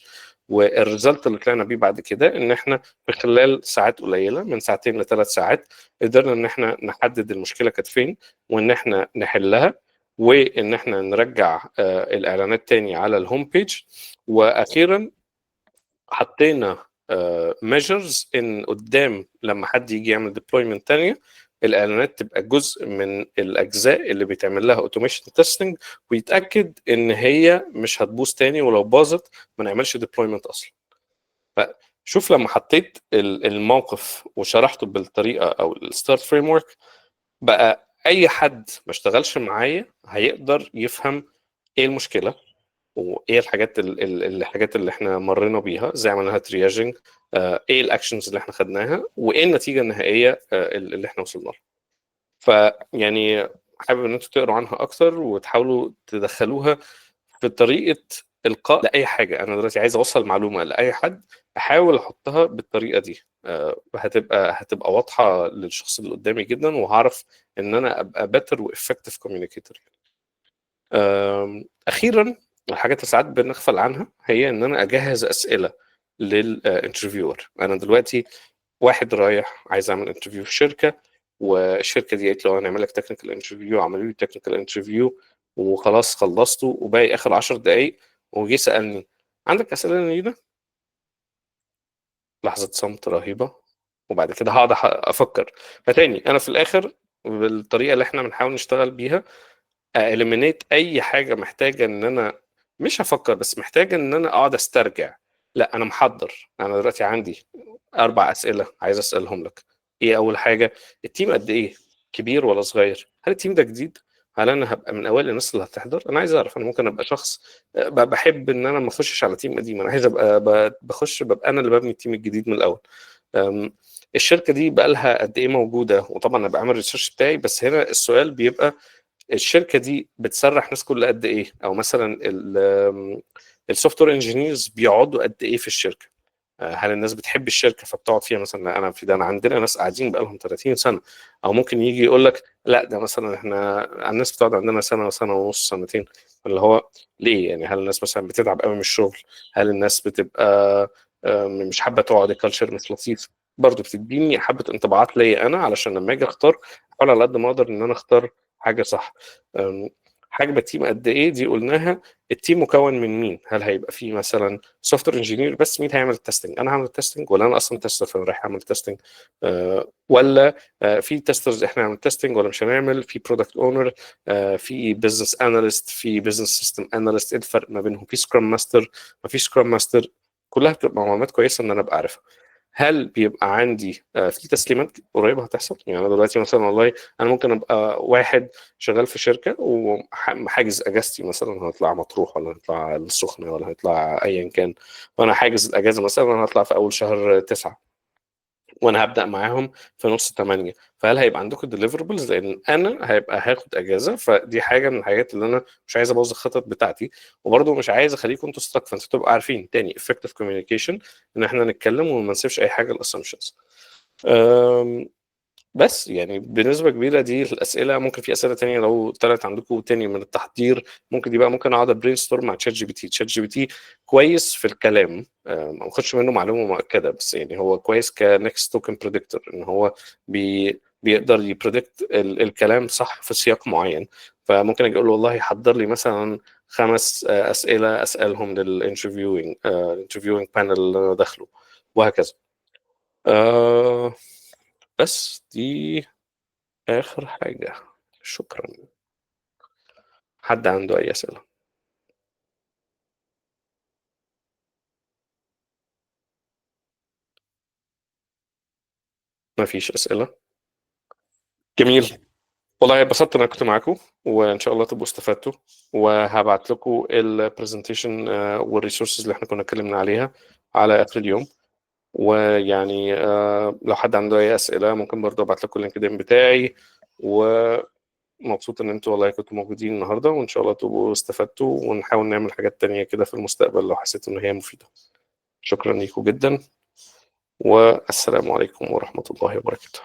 والريزلت اللي طلعنا بيه بعد كده ان احنا في خلال ساعات قليله، من ساعتين ل3 ساعات، قدرنا ان احنا نحدد المشكله كانت فين، وان احنا نحلها، وان احنا نرجع الاعلانات تاني على الهوم بيج. واخيرا حطينا ميجرز ان قدام لما حد يجي يعمل ديبلويمنت تانية الاعلانات تبقى جزء من الاجزاء اللي بيتعمل لها اوتوميشن تيستنج، ويتاكد ان هي مش هتبوظ تاني، ولو باظت ما نعملش ديبلويمنت اصلا. فشوف لما حطيت الموقف وشرحته بالطريقه او الستارت فريم ورك، بقى اي حد ما اشتغلش معايا هيقدر يفهم ايه المشكله، وايه الحاجات اللي احنا مرينا بيها، ازاي عملناها ترياجنج، ايه الاكشنز اللي احنا خدناها، وايه النتيجه النهائيه اللي احنا وصلنا لها. فيعني حابب ان انتوا تقروا عنها اكتر وتحاولوا تدخلوها في طريقه القاء لاي حاجه. انا دلوقتي عايز اوصل معلومه لاي حد، احاول احطها بالطريقه دي، هتبقى واضحه للشخص اللي قدامي جدا، وهعرف ان انا ابقى باتر وافكتيف كوميونيكيتور. اخيرا، الحاجات اللي ساعات بنغفل عنها هي ان انا اجهز اسئله للانترفيور. انا دلوقتي واحد رايح عايز اعمل انترفيو في شركه، والشركه دي قالت له هنعمل لك تكنيكال انترفيو، عملوا لي تكنيكال انترفيو وخلاص خلصته، وباقي اخر 10 دقائق وجي سالني عندك اسئله لينا؟ لحظه صمت رهيبه، وبعد كده هقعد افكر. فتاني انا في الاخر بالطريقه اللي احنا بنحاول نشتغل بيها اليمينيت اي حاجه محتاجه ان انا مش هفكر، بس محتاجه ان انا اقعد استرجع. لا، انا محضر. انا دلوقتي عندي 4 اسئله عايز اسالهم لك. ايه اول حاجه؟ التيم قد ايه؟ كبير ولا صغير؟ هل التيم ده جديد؟ هل انا هبقى من اوائل الناس اللي هتحضر؟ انا عايز اعرف. انا ممكن ابقى شخص بحب ان انا ما اخشش على تيم قديم، انا عايز ابقى بخش ببقى انا اللي ببني التيم الجديد من الاول. الشركه دي بقى لها قد ايه موجوده؟ وطبعا انا بعمل الريسيرش بتاعي، بس هنا السؤال بيبقى الشركه دي بتسرح ناس كل قد ايه؟ او مثلا السوفت وير انجينيرز بيقعدوا قد ايه في الشركه؟ هل الناس بتحب الشركه فبتقعد فيها؟ مثلا انا في ده، انا عندنا ناس قاعدين بقى لهم 30 سنه. او ممكن يجي يقول لك لا، ده مثلا احنا الناس بتقعد عندنا سنه وسنه ونص، سنتين. اللي هو ليه يعني؟ هل الناس مثلا بتتعب قوي من الشغل؟ هل الناس بتبقى مش حابه تقعد؟ الكالتشر مش لطيف؟ برضه بتديني حبه انطباعات ليا انا، علشان لما اجي اختار احاول على قد ما اقدر ان انا اختار حاجه صح. حجم التيم قد ايه دي قلناها. التيم مكون من مين؟ هل هيبقى فيه مثلا سوفت وير انجينير بس؟ مين هيعمل التستنج؟ انا هعمل التستنج ولا انا اصلا تستر فانا رايح اعمل تستنج؟ ولا في تسترز احنا هنعمل تستنج ولا مش هنعمل؟ في برودكت اونر، في بزنس اناليست، في بزنس سيستم اناليست. ايه الفرق ما بينهم؟ في سكرام ماستر، ما فيش سكرام ماستر؟ كلها بتبقى معلومات كويسه ان انا ابقى عارفها. هل بيبقى عندي في تسليمات قريبه هتحصل؟ يعني انا دلوقتي مثلا والله انا ممكن ابقى واحد شغال في شركه وحاجز اجازتي، مثلا هنطلع مطروح ولا هنطلع السخنه ولا هنطلع ايا كان، وانا حاجز الاجازه مثلا انا هطلع في اول شهر 9 وانا هبدا معاهم في نص 8. فهل هيبقى عندكم ديليفربلز؟ لان انا هيبقى هاخد اجازه، فدي حاجه من الحاجات اللي انا مش عايز ابوظ الخطط بتاعتي، وبرضه مش عايز اخليكم انتوا ستراك. فانتوا تبقوا عارفين تاني effective communication ان احنا نتكلم وما نسيبش اي حاجه للاسامبشنز. بس يعني بنسبة كبيرة دي الأسئلة. ممكن في أسئلة تانية لو طلعت عندكم تاني من التحضير، ممكن دي بقى ممكن أقعد برين ستورم مع تشات جي بي تي. تشات جي بي تي كويس في الكلام، ما باخدش منه معلومة مؤكدة، بس يعني هو كويس كنكست توكن بريدكتور، إن هو بيقدر يبريدكت الكلام صح في سياق معين. فممكن أجي أقول له والله حضر لي مثلا 5 أسئلة أسألهم للانترفيوينج الانترفيوينج بانل اللي أنا داخله، وهكذا. آه بس دي آخر حاجة. شكرا. حد عنده أي أسئلة؟ ما فيش أسئلة؟ جميل. والله اتبسطت إن أنا كنت معاكم، وإن شاء الله تبقوا استفدتوا. وهبعت لكم البرزنتيشن والريسورسز اللي احنا كنا اتكلمنا عليها على آخر اليوم. ويعني لو حد عنده أي أسئلة ممكن برضه أبعت لكم اللينكدين بتاعي. ومبسوط إن أنتوا والله كنتوا موجودين النهاردة، وإن شاء الله تبقوا استفدتوا، ونحاول نعمل حاجات تانية كده في المستقبل لو حسيت إن هي مفيدة. شكرا لكم جدا، والسلام عليكم ورحمة الله وبركاته.